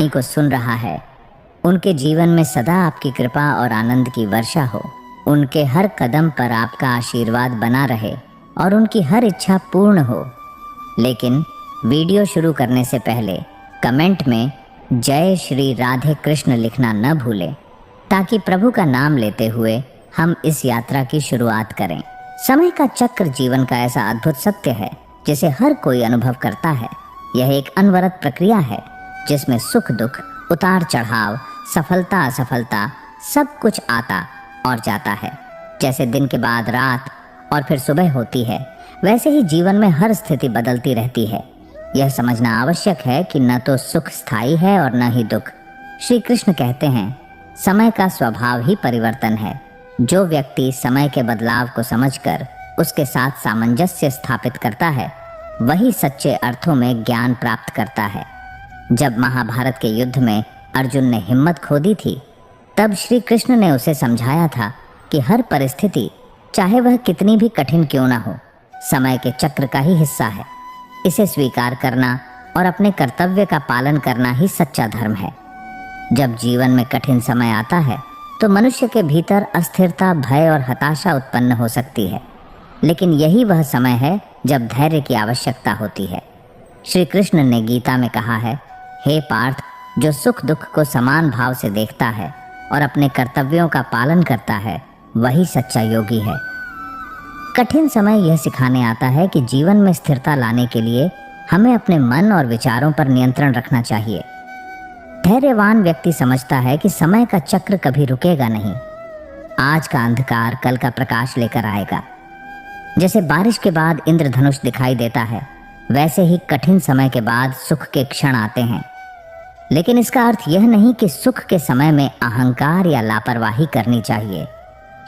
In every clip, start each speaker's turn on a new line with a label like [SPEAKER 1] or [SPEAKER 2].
[SPEAKER 1] वाणी को सुन रहा है, उनके जीवन में सदा आपकी कृपा और आनंद की वर्षा हो। उनके हर कदम पर आपका आशीर्वाद बना रहे और उनकी हर इच्छा पूर्ण हो। लेकिन वीडियो शुरू करने से पहले कमेंट में जय श्री राधे कृष्ण लिखना न भूलें, ताकि प्रभु का नाम लेते हुए हम इस यात्रा की शुरुआत करें। समय का चक्र जीवन का ऐसा अद्भुत सत्य है जिसे हर कोई अनुभव करता है। यह एक अनवरत प्रक्रिया है जिसमें सुख दुख, उतार चढ़ाव, सफलता असफलता सब कुछ आता और जाता है। जैसे दिन के बाद रात और फिर सुबह होती है, वैसे ही जीवन में हर स्थिति बदलती रहती है। यह समझना आवश्यक है कि न तो सुख स्थायी है और न ही दुख। श्री कृष्ण कहते हैं, समय का स्वभाव ही परिवर्तन है। जो व्यक्ति समय के बदलाव को समझकर उसके साथ सामंजस्य स्थापित करता है, वही सच्चे अर्थों में ज्ञान प्राप्त करता है। जब महाभारत के युद्ध में अर्जुन ने हिम्मत खो दी थी, तब श्री कृष्ण ने उसे समझाया था कि हर परिस्थिति, चाहे वह कितनी भी कठिन क्यों ना हो, समय के चक्र का ही हिस्सा है। इसे स्वीकार करना और अपने कर्तव्य का पालन करना ही सच्चा धर्म है। जब जीवन में कठिन समय आता है तो मनुष्य के भीतर अस्थिरता, भय और हताशा उत्पन्न हो सकती है, लेकिन यही वह समय है जब धैर्य की आवश्यकता होती है। श्री कृष्ण ने गीता में कहा है, हे पार्थ, जो सुख दुख को समान भाव से देखता है और अपने कर्तव्यों का पालन करता है, वही सच्चा योगी है। कठिन समय यह सिखाने आता है कि जीवन में स्थिरता लाने के लिए हमें अपने मन और विचारों पर नियंत्रण रखना चाहिए। धैर्यवान व्यक्ति समझता है कि समय का चक्र कभी रुकेगा नहीं। आज का अंधकार कल का प्रकाश लेकर आएगा। जैसे बारिश के बाद इंद्रधनुष दिखाई देता है, वैसे ही कठिन समय के बाद सुख के क्षण आते हैं। लेकिन इसका अर्थ यह नहीं कि सुख के समय में अहंकार या लापरवाही करनी चाहिए।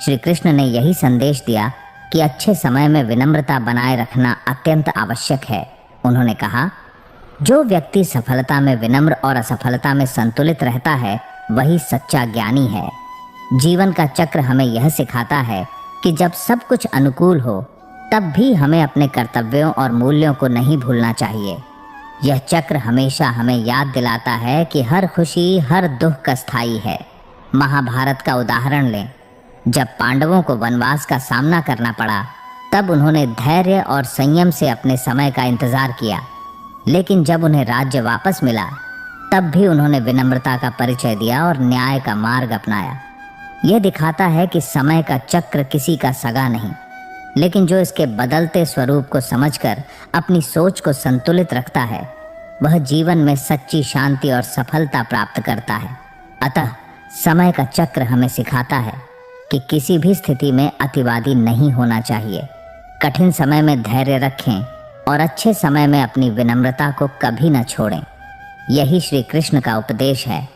[SPEAKER 1] श्री कृष्ण ने यही संदेश दिया कि अच्छे समय में विनम्रता बनाए रखना अत्यंत आवश्यक है। उन्होंने कहा, जो व्यक्ति सफलता में विनम्र और असफलता में संतुलित रहता है, वही सच्चा ज्ञानी है। जीवन का चक्र हमें यह सिखाता है कि जब सब कुछ अनुकूल हो, तब भी हमें अपने कर्तव्यों और मूल्यों को नहीं भूलना चाहिए। यह चक्र हमेशा हमें याद दिलाता है कि हर खुशी, हर दुख अस्थायी है। महाभारत का उदाहरण लें। जब पांडवों को वनवास का सामना करना पड़ा, तब उन्होंने धैर्य और संयम से अपने समय का इंतजार किया। लेकिन जब उन्हें राज्य वापस मिला, तब भी उन्होंने विनम्रता का परिचय दिया और न्याय का मार्ग अपनाया। यह दिखाता है कि समय का चक्र किसी का सगा नहीं, लेकिन जो इसके बदलते स्वरूप को समझकर अपनी सोच को संतुलित रखता है, वह जीवन में सच्ची शांति और सफलता प्राप्त करता है। अतः समय का चक्र हमें सिखाता है कि किसी भी स्थिति में अतिवादी नहीं होना चाहिए। कठिन समय में धैर्य रखें और अच्छे समय में अपनी विनम्रता को कभी न छोड़ें। यही श्री कृष्ण का उपदेश है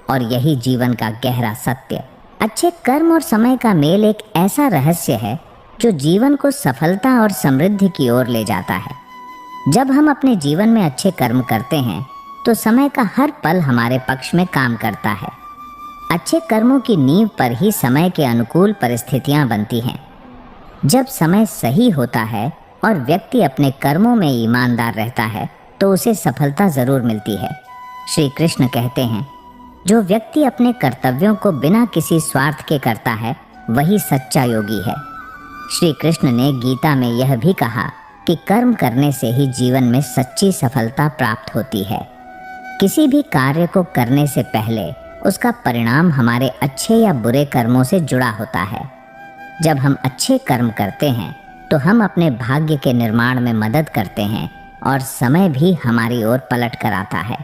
[SPEAKER 1] और यही जीवन का गहरा सत्य। अच्छे कर्म और समय का मेल एक ऐसा रहस्य है जो जीवन को सफलता और समृद्धि की ओर ले जाता है। जब हम अपने जीवन में अच्छे कर्म करते हैं तो समय का हर पल हमारे पक्ष में काम करता है। अच्छे कर्मों की नींव पर ही समय के अनुकूल परिस्थितियां बनती हैं। जब समय सही होता है और व्यक्ति अपने कर्मों में ईमानदार रहता है, तो उसे सफलता जरूर मिलती है। श्री कृष्ण कहते हैं, जो व्यक्ति अपने कर्तव्यों को बिना किसी स्वार्थ के करता है, वही सच्चा योगी है। श्री कृष्ण ने गीता में यह भी कहा कि कर्म करने से ही जीवन में सच्ची सफलता प्राप्त होती है। किसी भी कार्य को करने से पहले उसका परिणाम हमारे अच्छे या बुरे कर्मों से जुड़ा होता है। जब हम अच्छे कर्म करते हैं तो हम अपने भाग्य के निर्माण में मदद करते हैं और समय भी हमारी ओर पलट कर आता है।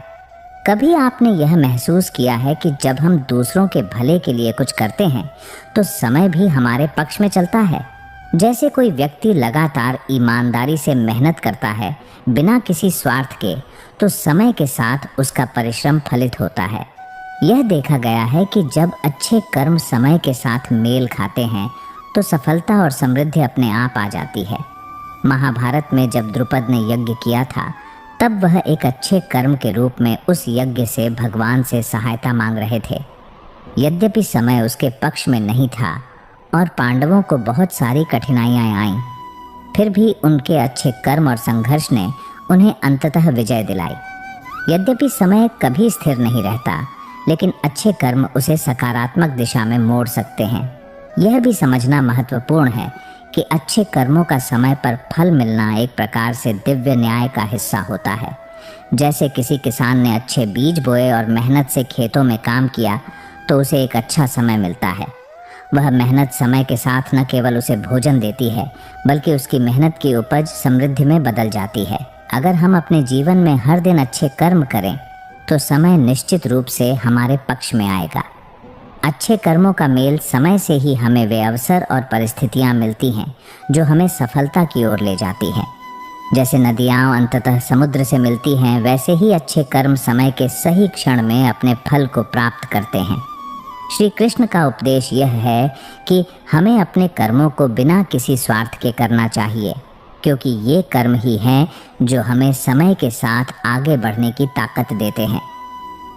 [SPEAKER 1] कभी आपने यह महसूस किया है कि जब हम दूसरों के भले के लिए कुछ करते हैं तो समय भी हमारे पक्ष में चलता है? जैसे कोई व्यक्ति लगातार ईमानदारी से मेहनत करता है बिना किसी स्वार्थ के, तो समय के साथ उसका परिश्रम फलित होता है। यह देखा गया है कि जब अच्छे कर्म समय के साथ मेल खाते हैं तो सफलता और समृद्धि अपने आप आ जाती है। महाभारत में जब द्रुपद ने यज्ञ किया था, तब वह एक अच्छे कर्म के रूप में उस यज्ञ से भगवान से सहायता मांग रहे थे। यद्यपि समय उसके पक्ष में नहीं था और पांडवों को बहुत सारी कठिनाइयां आईं, फिर भी उनके अच्छे कर्म और संघर्ष ने उन्हें अंततः विजय दिलाई। यद्यपि समय कभी स्थिर नहीं रहता, लेकिन अच्छे कर्म उसे सकारात्मक दिशा में मोड़ सकते हैं। यह भी समझना महत्वपूर्ण है कि अच्छे कर्मों का समय पर फल मिलना एक प्रकार से दिव्य न्याय का हिस्सा होता है। जैसे किसी किसान ने अच्छे बीज बोए और मेहनत से खेतों में काम किया तो उसे एक अच्छा समय मिलता है। वह मेहनत समय के साथ न केवल उसे भोजन देती है, बल्कि उसकी मेहनत की उपज समृद्धि में बदल जाती है। अगर हम अपने जीवन में हर दिन अच्छे कर्म करें तो समय निश्चित रूप से हमारे पक्ष में आएगा। अच्छे कर्मों का मेल समय से ही हमें वे अवसर और परिस्थितियां मिलती हैं जो हमें सफलता की ओर ले जाती हैं। जैसे नदियां अंततः समुद्र से मिलती हैं, वैसे ही अच्छे कर्म समय के सही क्षण में अपने फल को प्राप्त करते हैं। श्री कृष्ण का उपदेश यह है कि हमें अपने कर्मों को बिना किसी स्वार्थ के करना चाहिए, क्योंकि ये कर्म ही हैं जो हमें समय के साथ आगे बढ़ने की ताकत देते हैं।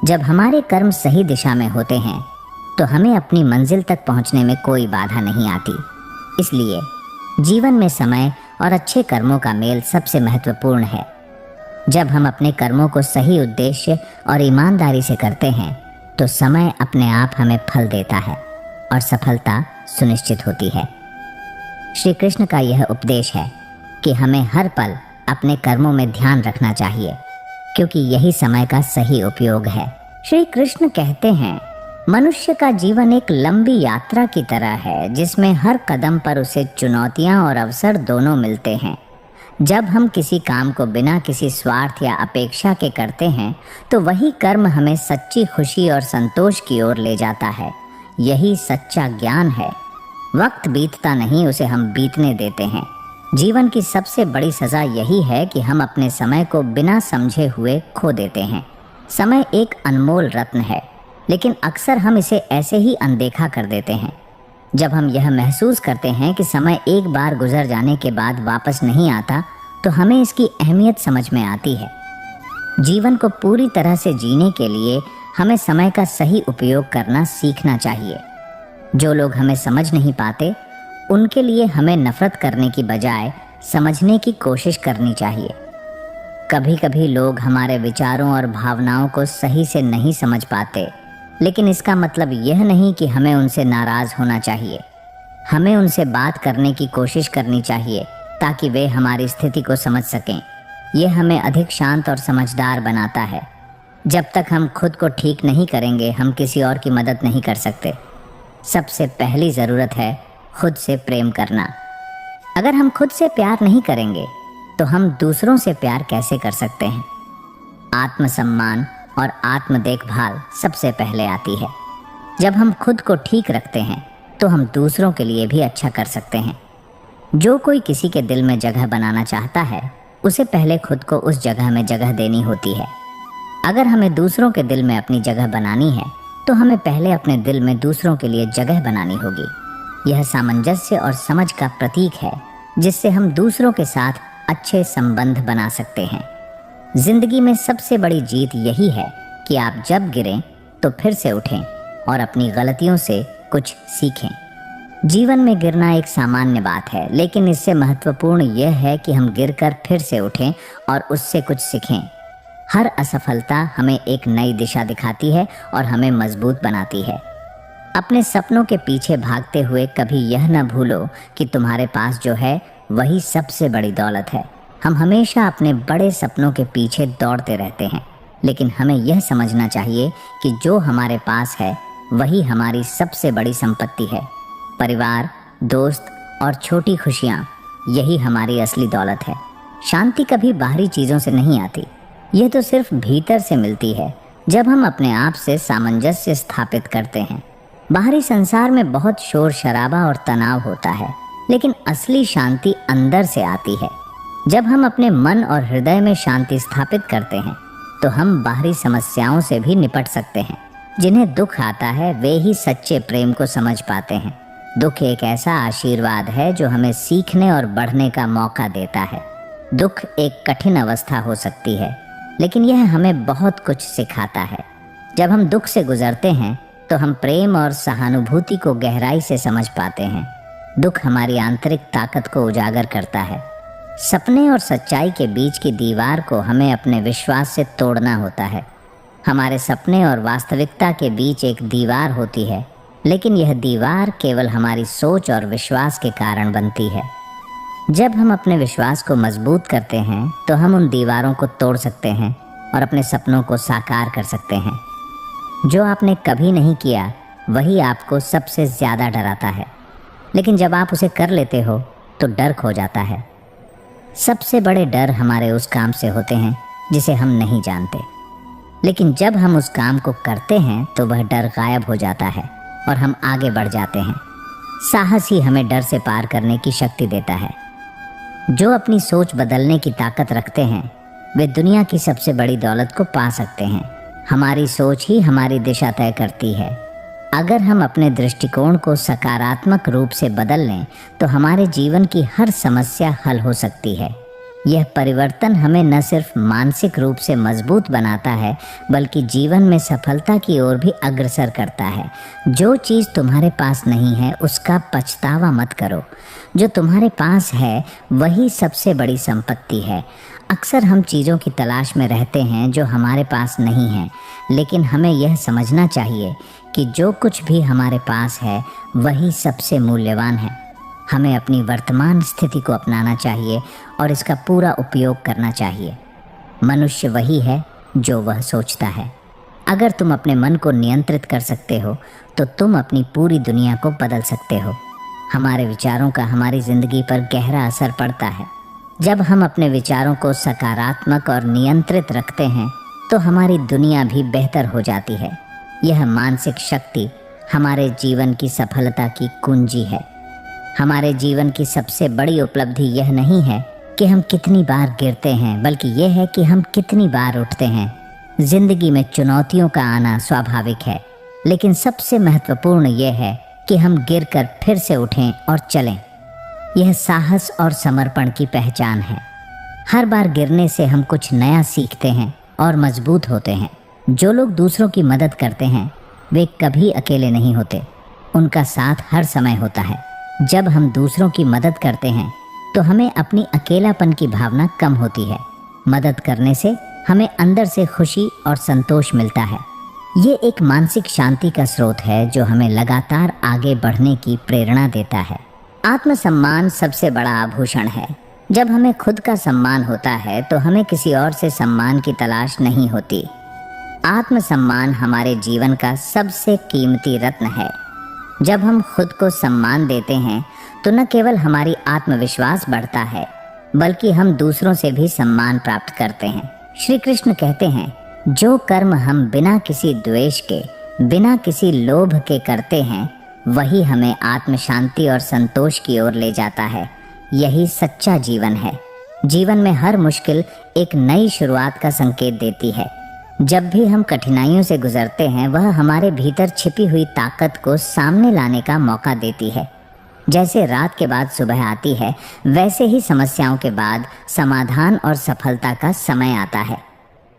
[SPEAKER 1] जब हमारे कर्म सही दिशा में होते हैं तो हमें अपनी मंजिल तक पहुंचने में कोई बाधा नहीं आती। इसलिए जीवन में समय और अच्छे कर्मों का मेल सबसे महत्वपूर्ण है। जब हम अपने कर्मों को सही उद्देश्य और ईमानदारी से करते हैं तो समय अपने आप हमें फल देता है और सफलता सुनिश्चित होती है। श्री कृष्ण का यह उपदेश है कि हमें हर पल अपने कर्मों में ध्यान रखना चाहिए, क्योंकि यही समय का सही उपयोग है। श्री कृष्ण कहते हैं, मनुष्य का जीवन एक लंबी यात्रा की तरह है जिसमें हर कदम पर उसे चुनौतियां और अवसर दोनों मिलते हैं। जब हम किसी काम को बिना किसी स्वार्थ या अपेक्षा के करते हैं तो वही कर्म हमें सच्ची खुशी और संतोष की ओर ले जाता है। यही सच्चा ज्ञान है। वक्त बीतता नहीं, उसे हम बीतने देते हैं। जीवन की सबसे बड़ी सज़ा यही है कि हम अपने समय को बिना समझे हुए खो देते हैं। समय एक अनमोल रत्न है, लेकिन अक्सर हम इसे ऐसे ही अनदेखा कर देते हैं। जब हम यह महसूस करते हैं कि समय एक बार गुजर जाने के बाद वापस नहीं आता, तो हमें इसकी अहमियत समझ में आती है। जीवन को पूरी तरह से जीने के लिए हमें समय का सही उपयोग करना सीखना चाहिए। जो लोग हमें समझ नहीं पाते, उनके लिए हमें नफरत करने की बजाय समझने की कोशिश करनी चाहिए। कभी कभी लोग हमारे विचारों और भावनाओं को सही से नहीं समझ पाते, लेकिन इसका मतलब यह नहीं कि हमें उनसे नाराज़ होना चाहिए। हमें उनसे बात करने की कोशिश करनी चाहिए ताकि वे हमारी स्थिति को समझ सकें। यह हमें अधिक शांत और समझदार बनाता है। जब तक हम खुद को ठीक नहीं करेंगे, हम किसी और की मदद नहीं कर सकते। सबसे पहली ज़रूरत है खुद से प्रेम करना। अगर हम खुद से प्यार नहीं करेंगे तो हम दूसरों से प्यार कैसे कर सकते हैं? आत्मसम्मान और आत्म देखभाल सबसे पहले आती है। जब हम खुद को ठीक रखते हैं तो हम दूसरों के लिए भी अच्छा कर सकते हैं। जो कोई किसी के दिल में जगह बनाना चाहता है, उसे पहले खुद को उस जगह में जगह देनी होती है। अगर हमें दूसरों के दिल में अपनी जगह बनानी है तो हमें पहले अपने दिल में दूसरों के लिए जगह बनानी होगी। यह सामंजस्य और समझ का प्रतीक है, जिससे हम दूसरों के साथ अच्छे संबंध बना सकते हैं। जिंदगी में सबसे बड़ी जीत यही है कि आप जब गिरें तो फिर से उठें और अपनी गलतियों से कुछ सीखें। जीवन में गिरना एक सामान्य बात है, लेकिन इससे महत्वपूर्ण यह है कि हम गिरकर फिर से उठें और उससे कुछ सीखें। हर असफलता हमें एक नई दिशा दिखाती है और हमें मजबूत बनाती है। अपने सपनों के पीछे भागते हुए कभी यह न भूलो कि तुम्हारे पास जो है वही सबसे बड़ी दौलत है। हम हमेशा अपने बड़े सपनों के पीछे दौड़ते रहते हैं, लेकिन हमें यह समझना चाहिए कि जो हमारे पास है वही हमारी सबसे बड़ी संपत्ति है। परिवार, दोस्त और छोटी खुशियाँ, यही हमारी असली दौलत है। शांति कभी बाहरी चीज़ों से नहीं आती, यह तो सिर्फ भीतर से मिलती है जब हम अपने आप से सामंजस्य स्थापित करते हैं। बाहरी संसार में बहुत शोर शराबा और तनाव होता है, लेकिन असली शांति अंदर से आती है। जब हम अपने मन और हृदय में शांति स्थापित करते हैं तो हम बाहरी समस्याओं से भी निपट सकते हैं। जिन्हें दुख आता है वे ही सच्चे प्रेम को समझ पाते हैं। दुख एक ऐसा आशीर्वाद है जो हमें सीखने और बढ़ने का मौका देता है। दुख एक कठिन अवस्था हो सकती है, लेकिन यह हमें बहुत कुछ सिखाता है। जब हम दुख से गुजरते हैं तो हम प्रेम और सहानुभूति को गहराई से समझ पाते हैं। दुख हमारी आंतरिक ताकत को उजागर करता है। सपने और सच्चाई के बीच की दीवार को हमें अपने विश्वास से तोड़ना होता है। हमारे सपने और वास्तविकता के बीच एक दीवार होती है, लेकिन यह दीवार केवल हमारी सोच और विश्वास के कारण बनती है। जब हम अपने विश्वास को मजबूत करते हैं तो हम उन दीवारों को तोड़ सकते हैं और अपने सपनों को साकार कर सकते हैं। जो आपने कभी नहीं किया वही आपको सबसे ज़्यादा डराता है, लेकिन जब आप उसे कर लेते हो तो डर खो जाता है। सबसे बड़े डर हमारे उस काम से होते हैं जिसे हम नहीं जानते, लेकिन जब हम उस काम को करते हैं तो वह डर गायब हो जाता है और हम आगे बढ़ जाते हैं। साहस ही हमें डर से पार करने की शक्ति देता है। जो अपनी सोच बदलने की ताकत रखते हैं वे दुनिया की सबसे बड़ी दौलत को पा सकते हैं। हमारी सोच ही हमारी दिशा तय करती है। अगर हम अपने दृष्टिकोण को सकारात्मक रूप से बदल लें तो हमारे जीवन की हर समस्या हल हो सकती है। यह परिवर्तन हमें न सिर्फ मानसिक रूप से मजबूत बनाता है बल्कि जीवन में सफलता की ओर भी अग्रसर करता है। जो चीज़ तुम्हारे पास नहीं है उसका पछतावा मत करो। जो तुम्हारे पास है वही सबसे बड़ी संपत्ति है। अक्सर हम चीज़ों की तलाश में रहते हैं जो हमारे पास नहीं है, लेकिन हमें यह समझना चाहिए कि जो कुछ भी हमारे पास है वही सबसे मूल्यवान है। हमें अपनी वर्तमान स्थिति को अपनाना चाहिए और इसका पूरा उपयोग करना चाहिए। मनुष्य वही है जो वह सोचता है। अगर तुम अपने मन को नियंत्रित कर सकते हो तो तुम अपनी पूरी दुनिया को बदल सकते हो। हमारे विचारों का हमारी ज़िंदगी पर गहरा असर पड़ता है। जब हम अपने विचारों को सकारात्मक और नियंत्रित रखते हैं तो हमारी दुनिया भी बेहतर हो जाती है। यह मानसिक शक्ति हमारे जीवन की सफलता की कुंजी है। हमारे जीवन की सबसे बड़ी उपलब्धि यह नहीं है कि हम कितनी बार गिरते हैं, बल्कि यह है कि हम कितनी बार उठते हैं। जिंदगी में चुनौतियों का आना स्वाभाविक है, लेकिन सबसे महत्वपूर्ण यह है कि हम गिरकर फिर से उठें और चलें। यह साहस और समर्पण की पहचान है। हर बार गिरने से हम कुछ नया सीखते हैं और मजबूत होते हैं। जो लोग दूसरों की मदद करते हैं वे कभी अकेले नहीं होते, उनका साथ हर समय होता है। जब हम दूसरों की मदद करते हैं तो हमें अपनी अकेलापन की भावना कम होती है। मदद करने से हमें अंदर से खुशी और संतोष मिलता है। ये एक मानसिक शांति का स्रोत है जो हमें लगातार आगे बढ़ने की प्रेरणा देता है। आत्मसम्मान सबसे बड़ा आभूषण है। जब हमें खुद का सम्मान होता है तो हमें किसी और से सम्मान की तलाश नहीं होती। आत्मसम्मान हमारे जीवन का सबसे कीमती रत्न है। जब हम खुद को सम्मान देते हैं तो न केवल हमारी आत्मविश्वास बढ़ता है बल्कि हम दूसरों से भी सम्मान प्राप्त करते हैं। श्री कृष्ण कहते हैं, जो कर्म हम बिना किसी द्वेष के, बिना किसी लोभ के करते हैं वही हमें आत्म शांति और संतोष की ओर ले जाता है। यही सच्चा जीवन है। जीवन में हर मुश्किल एक नई शुरुआत का संकेत देती है। जब भी हम कठिनाइयों से गुजरते हैं वह हमारे भीतर छिपी हुई ताकत को सामने लाने का मौका देती है। जैसे रात के बाद सुबह आती है वैसे ही समस्याओं के बाद समाधान और सफलता का समय आता है।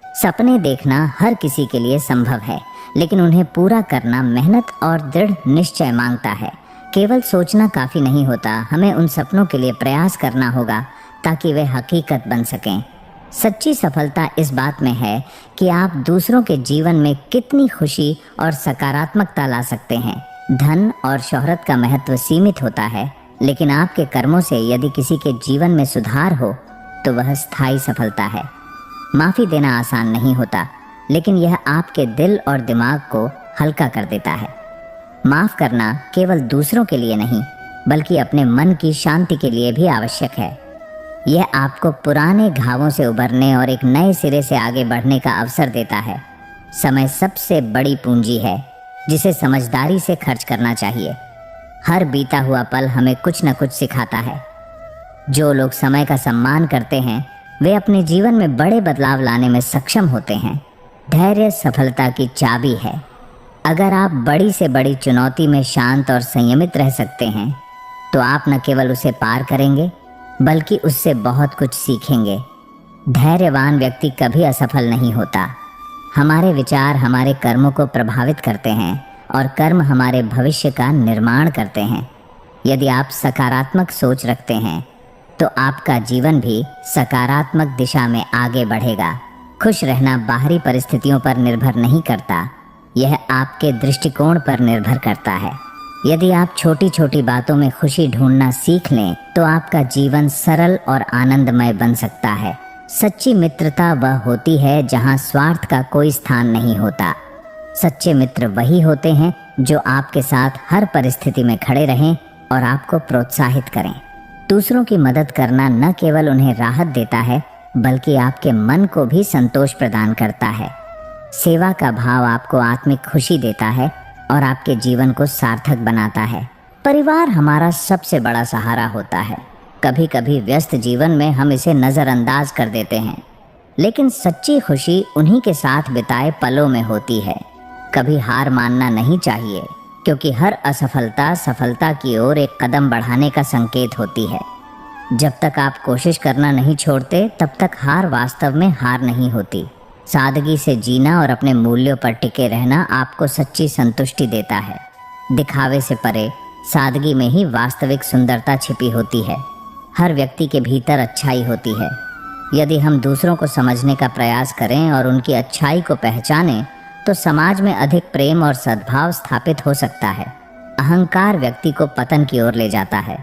[SPEAKER 1] सपने देखना हर किसी के लिए संभव है, लेकिन उन्हें पूरा करना मेहनत और दृढ़ निश्चय मांगता है। केवल सोचना काफ़ी नहीं होता, हमें उन सपनों के लिए प्रयास करना होगा ताकि वे हकीकत बन सकें। सच्ची सफलता इस बात में है कि आप दूसरों के जीवन में कितनी खुशी और सकारात्मकता ला सकते हैं। धन और शोहरत का महत्व सीमित होता है, लेकिन आपके कर्मों से यदि किसी के जीवन में सुधार हो तो वह स्थायी सफलता है। माफ़ी देना आसान नहीं होता, लेकिन यह आपके दिल और दिमाग को हल्का कर देता है। माफ़ करना केवल दूसरों के लिए नहीं बल्कि अपने मन की शांति के लिए भी आवश्यक है। यह आपको पुराने घावों से उबरने और एक नए सिरे से आगे बढ़ने का अवसर देता है। समय सबसे बड़ी पूंजी है जिसे समझदारी से खर्च करना चाहिए। हर बीता हुआ पल हमें कुछ न कुछ सिखाता है। जो लोग समय का सम्मान करते हैं वे अपने जीवन में बड़े बदलाव लाने में सक्षम होते हैं। धैर्य सफलता की चाबी है। अगर आप बड़ी से बड़ी चुनौती में शांत और संयमित रह सकते हैं तो आप न केवल उसे पार करेंगे बल्कि उससे बहुत कुछ सीखेंगे। धैर्यवान व्यक्ति कभी असफल नहीं होता। हमारे विचार हमारे कर्मों को प्रभावित करते हैं और कर्म हमारे भविष्य का निर्माण करते हैं। यदि आप सकारात्मक सोच रखते हैं तो आपका जीवन भी सकारात्मक दिशा में आगे बढ़ेगा। खुश रहना बाहरी परिस्थितियों पर निर्भर नहीं करता, यह आपके दृष्टिकोण पर निर्भर करता है। यदि आप छोटी छोटी बातों में खुशी ढूंढना सीख लें तो आपका जीवन सरल और आनंदमय बन सकता है। सच्ची मित्रता वह होती है जहां स्वार्थ का कोई स्थान नहीं होता। सच्चे मित्र वही होते हैं जो आपके साथ हर परिस्थिति में खड़े रहें और आपको प्रोत्साहित करें। दूसरों की मदद करना न केवल उन्हें राहत देता है बल्कि आपके मन को भी संतोष प्रदान करता है। सेवा का भाव आपको आत्मिक खुशी देता है और आपके जीवन को सार्थक बनाता है। परिवार हमारा सबसे बड़ा सहारा होता है। कभी कभी व्यस्त जीवन में हम इसे नज़रअंदाज कर देते हैं, लेकिन सच्ची खुशी उन्हीं के साथ बिताए पलों में होती है। कभी हार मानना नहीं चाहिए, क्योंकि हर असफलता सफलता की ओर एक कदम बढ़ाने का संकेत होती है। जब तक आप कोशिश करना नहीं छोड़ते तब तक हार वास्तव में हार नहीं होती। सादगी से जीना और अपने मूल्यों पर टिके रहना आपको सच्ची संतुष्टि देता है। दिखावे से परे सादगी में ही वास्तविक सुंदरता छिपी होती है। हर व्यक्ति के भीतर अच्छाई होती है। यदि हम दूसरों को समझने का प्रयास करें और उनकी अच्छाई को पहचानें तो समाज में अधिक प्रेम और सद्भाव स्थापित हो सकता है। अहंकार व्यक्ति को पतन की ओर ले जाता है।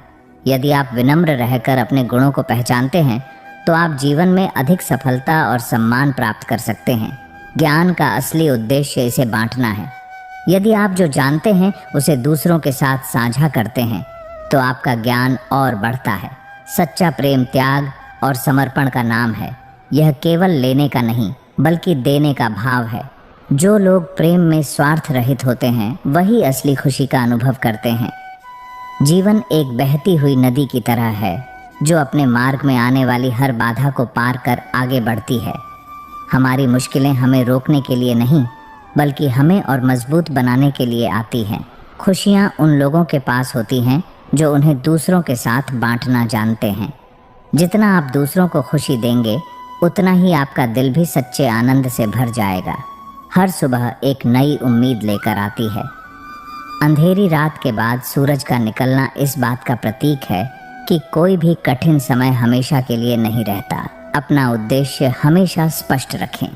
[SPEAKER 1] यदि आप विनम्र रहकर अपने गुणों को पहचानते हैं तो आप जीवन में अधिक सफलता और सम्मान प्राप्त कर सकते हैं। ज्ञान का असली उद्देश्य इसे बांटना है। यदि आप जो जानते हैं उसे दूसरों के साथ साझा करते हैं तो आपका ज्ञान और बढ़ता है। सच्चा प्रेम त्याग और समर्पण का नाम है। यह केवल लेने का नहीं बल्कि देने का भाव है। जो लोग प्रेम में स्वार्थ रहित होते हैं वही असली खुशी का अनुभव करते हैं। जीवन एक बहती हुई नदी की तरह है जो अपने मार्ग में आने वाली हर बाधा को पार कर आगे बढ़ती है। हमारी मुश्किलें हमें रोकने के लिए नहीं बल्कि हमें और मजबूत बनाने के लिए आती हैं। खुशियाँ उन लोगों के पास होती हैं जो उन्हें दूसरों के साथ बांटना जानते हैं। जितना आप दूसरों को खुशी देंगे उतना ही आपका दिल भी सच्चे आनंद से भर जाएगा। हर सुबह एक नई उम्मीद लेकर आती है। अंधेरी रात के बाद सूरज का निकलना इस बात का प्रतीक है कि कोई भी कठिन समय हमेशा के लिए नहीं रहता। अपना उद्देश्य हमेशा स्पष्ट रखें।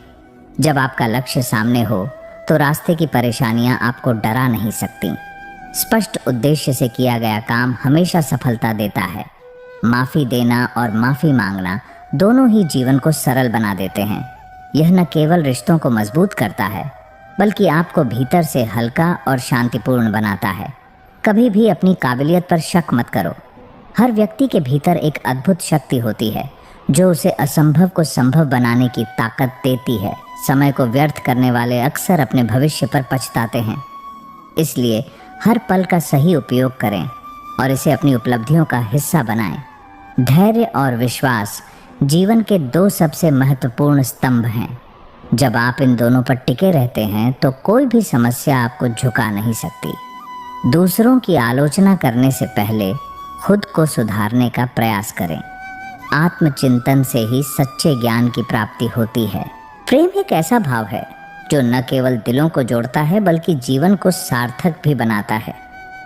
[SPEAKER 1] जब आपका लक्ष्य सामने हो तो रास्ते की परेशानियां आपको डरा नहीं सकती। स्पष्ट उद्देश्य से किया गया काम हमेशा सफलता देता है। माफ़ी देना और माफ़ी मांगना दोनों ही जीवन को सरल बना देते हैं। यह न केवल रिश्तों को मजबूत करता है बल्कि आपको भीतर से हल्का और शांतिपूर्ण बनाता है। कभी भी अपनी काबिलियत पर शक मत करो। हर व्यक्ति के भीतर एक अद्भुत शक्ति होती है जो उसे असंभव को संभव बनाने की ताकत देती है। समय को व्यर्थ करने वाले अक्सर अपने भविष्य पर पछताते हैं। इसलिए हर पल का सही उपयोग करें और इसे अपनी उपलब्धियों का हिस्सा बनाएं। धैर्य और विश्वास जीवन के दो सबसे महत्वपूर्ण स्तंभ हैं। जब आप इन दोनों पर टिके रहते हैं तो कोई भी समस्या आपको झुका नहीं सकती। दूसरों की आलोचना करने से पहले खुद को सुधारने का प्रयास करें। आत्मचिंतन से ही सच्चे ज्ञान की प्राप्ति होती है। प्रेम एक ऐसा भाव है जो न केवल दिलों को जोड़ता है बल्कि जीवन को सार्थक भी बनाता है।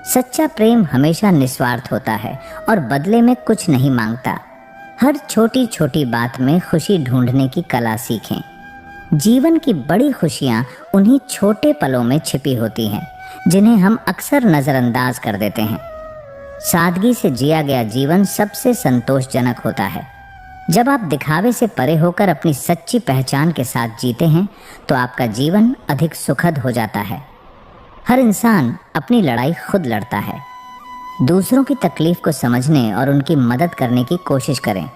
[SPEAKER 1] सच्चा प्रेम हमेशा निस्वार्थ होता है और बदले में कुछ नहीं मांगता। हर छोटी छोटी बात में खुशी ढूंढने की कला सीखें। जीवन की बड़ी खुशियाँ उन्हीं छोटे पलों में छिपी होती हैं जिन्हें हम अक्सर नज़रअंदाज कर देते हैं। सादगी से जिया गया जीवन सबसे संतोषजनक होता है। जब आप दिखावे से परे होकर अपनी सच्ची पहचान के साथ जीते हैं तो आपका जीवन अधिक सुखद हो जाता है। हर इंसान अपनी लड़ाई खुद लड़ता है। दूसरों की तकलीफ को समझने और उनकी मदद करने की कोशिश करें,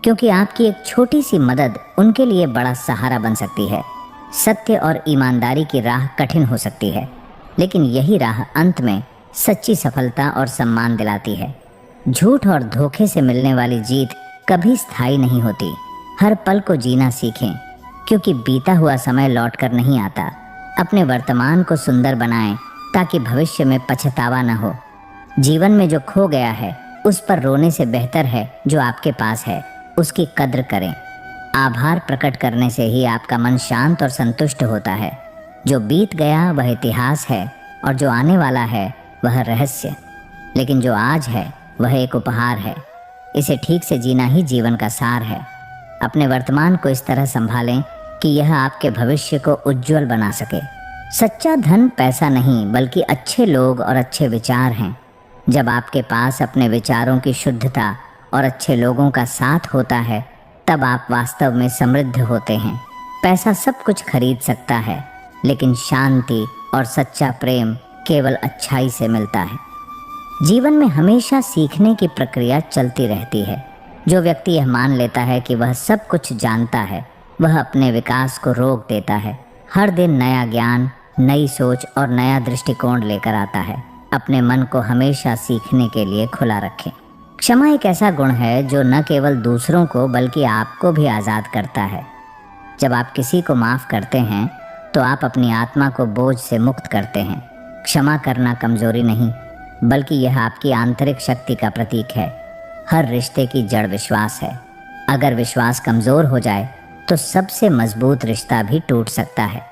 [SPEAKER 1] क्योंकि आपकी एक छोटी सी मदद उनके लिए बड़ा सहारा बन सकती है। सत्य और ईमानदारी की राह कठिन हो सकती है, लेकिन यही राह अंत में सच्ची सफलता और सम्मान दिलाती है। झूठ और धोखे से मिलने वाली जीत कभी स्थायी नहीं होती। हर पल को जीना सीखें, क्योंकि बीता हुआ समय लौट कर नहीं आता। अपने वर्तमान को सुंदर बनाएं ताकि भविष्य में पछतावा न हो। जीवन में जो खो गया है उस पर रोने से बेहतर है जो आपके पास है, उसकी कद्र करें। आभार प्रकट करने से ही आपका मन शांत और संतुष्ट होता है। जो बीत गया वह इतिहास है और जो आने वाला है वह रहस्य, लेकिन जो आज है वह एक उपहार है। इसे ठीक से जीना ही जीवन का सार है। अपने वर्तमान को इस तरह संभालें कि यह आपके भविष्य को उज्जवल बना सके। सच्चा धन पैसा नहीं बल्कि अच्छे लोग और अच्छे विचार हैं। जब आपके पास अपने विचारों की शुद्धता और अच्छे लोगों का साथ होता है तब आप वास्तव में समृद्ध होते हैं। पैसा सब कुछ खरीद सकता है, लेकिन शांति और सच्चा प्रेम केवल अच्छाई से मिलता है। जीवन में हमेशा सीखने की प्रक्रिया चलती रहती है। जो व्यक्ति यह मान लेता है कि वह सब कुछ जानता है, वह अपने विकास को रोक देता है। हर दिन नया ज्ञान, नई सोच और नया दृष्टिकोण लेकर आता है। अपने मन को हमेशा सीखने के लिए खुला रखें। क्षमा एक ऐसा गुण है जो न केवल दूसरों को बल्कि आपको भी आज़ाद करता है। जब आप किसी को माफ़ करते हैं तो आप अपनी आत्मा को बोझ से मुक्त करते हैं। क्षमा करना कमजोरी नहीं बल्कि यह आपकी आंतरिक शक्ति का प्रतीक है। हर रिश्ते की जड़ विश्वास है। अगर विश्वास कमज़ोर हो जाए तो सबसे मजबूत रिश्ता भी टूट सकता है।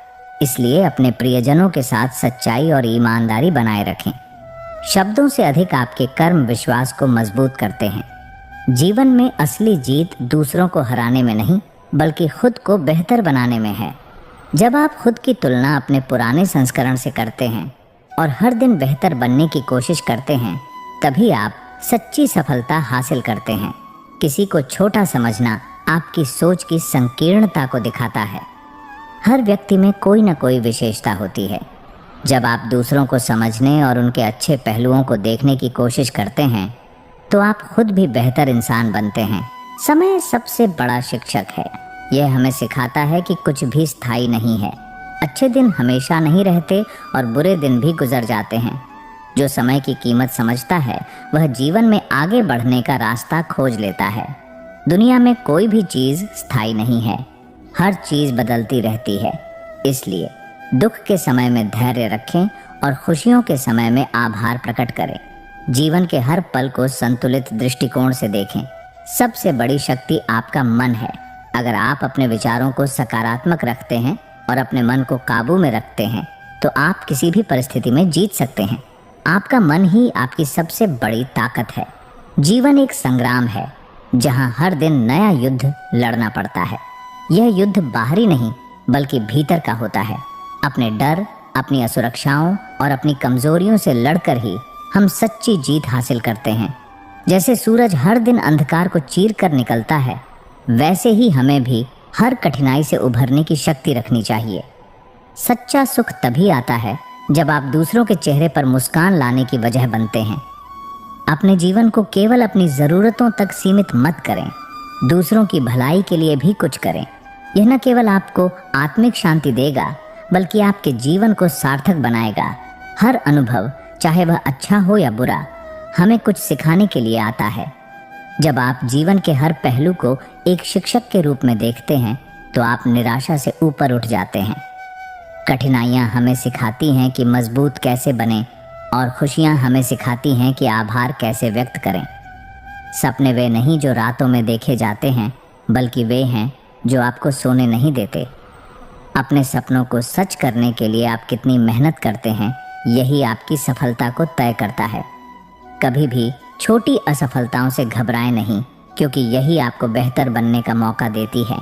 [SPEAKER 1] इसलिए अपने प्रियजनों के साथ सच्चाई और ईमानदारी बनाए रखें। शब्दों से अधिक आपके कर्म विश्वास को मजबूत करते हैं। जीवन में असली जीत दूसरों को हराने में नहीं बल्कि खुद को बेहतर बनाने में है। जब आप खुद की तुलना अपने पुराने संस्करण से करते हैं और हर दिन बेहतर बनने की कोशिश करते हैं, तभी आप सच्ची सफलता हासिल करते हैं। किसी को छोटा समझना आपकी सोच की संकीर्णता को दिखाता है। हर व्यक्ति में कोई न कोई विशेषता होती है। जब आप दूसरों को समझने और उनके अच्छे पहलुओं को देखने की कोशिश करते हैं तो आप खुद भी बेहतर इंसान बनते हैं। समय सबसे बड़ा शिक्षक है। यह हमें सिखाता है कि कुछ भी स्थायी नहीं है। अच्छे दिन हमेशा नहीं रहते और बुरे दिन भी गुजर जाते हैं। जो समय की कीमत समझता है वह जीवन में आगे बढ़ने का रास्ता खोज लेता है। दुनिया में कोई भी चीज़ स्थायी नहीं है। हर चीज़ बदलती रहती है। इसलिए दुख के समय में धैर्य रखें और खुशियों के समय में आभार प्रकट करें। जीवन के हर पल को संतुलित दृष्टिकोण से देखें। सबसे बड़ी शक्ति आपका मन है। अगर आप अपने विचारों को सकारात्मक रखते हैं और अपने मन को काबू में रखते हैं तो आप किसी भी परिस्थिति में जीत सकते हैं। आपका मन ही आपकी सबसे बड़ी ताकत है। जीवन एक संग्राम है जहां हर दिन नया युद्ध लड़ना पड़ता है। यह युद्ध बाहरी नहीं बल्कि भीतर का होता है। अपने डर, अपनी असुरक्षाओं और अपनी कमजोरियों से लड़कर ही हम सच्ची जीत हासिल करते हैं। जैसे सूरज हर दिन अंधकार को चीर कर निकलता है, वैसे ही हमें भी हर कठिनाई से उभरने की शक्ति रखनी चाहिए। सच्चा सुख तभी आता है जब आप दूसरों के चेहरे पर मुस्कान लाने की वजह बनते हैं। अपने जीवन को केवल अपनी ज़रूरतों तक सीमित मत करें। दूसरों की भलाई के लिए भी कुछ करें। यह न केवल आपको आत्मिक शांति देगा बल्कि आपके जीवन को सार्थक बनाएगा। हर अनुभव, चाहे वह अच्छा हो या बुरा, हमें कुछ सिखाने के लिए आता है। जब आप जीवन के हर पहलू को एक शिक्षक के रूप में देखते हैं तो आप निराशा से ऊपर उठ जाते हैं। कठिनाइयाँ हमें सिखाती हैं कि मजबूत कैसे बने और खुशियाँ हमें सिखाती हैं कि आभार कैसे व्यक्त करें। सपने वे नहीं जो रातों में देखे जाते हैं बल्कि वे हैं जो आपको सोने नहीं देते। अपने सपनों को सच करने के लिए आप कितनी मेहनत करते हैं, यही आपकी सफलता को तय करता है। कभी भी छोटी असफलताओं से घबराएं नहीं, क्योंकि यही आपको बेहतर बनने का मौका देती है।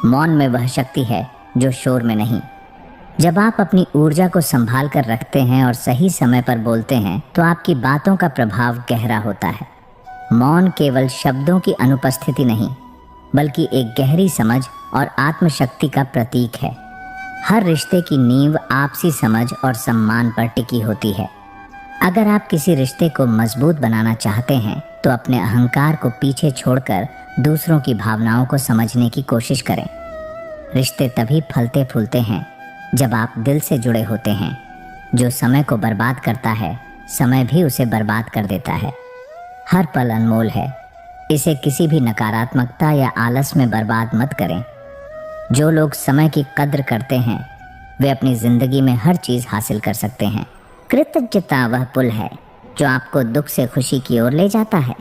[SPEAKER 1] मौन में वह शक्ति है जो शोर में नहीं। जब आप अपनी ऊर्जा को संभाल कर रखते हैं और सही समय पर बोलते हैं तो आपकी बातों का प्रभाव गहरा होता है। मौन केवल शब्दों की अनुपस्थिति नहीं बल्कि एक गहरी समझ और आत्मशक्ति का प्रतीक है। हर रिश्ते की नींव आपसी समझ और सम्मान पर टिकी होती है। अगर आप किसी रिश्ते को मजबूत बनाना चाहते हैं तो अपने अहंकार को पीछे छोड़कर दूसरों की भावनाओं को समझने की कोशिश करें। रिश्ते तभी फलते फूलते हैं जब आप दिल से जुड़े होते हैं। जो समय को बर्बाद करता है, समय भी उसे बर्बाद कर देता है। हर पल अनमोल है, इसे किसी भी नकारात्मकता या आलस में बर्बाद मत करें। जो लोग समय की कद्र करते हैं वे अपनी ज़िंदगी में हर चीज़ हासिल कर सकते हैं। कृतज्ञता वह पुल है जो आपको दुख से खुशी की ओर ले जाता है।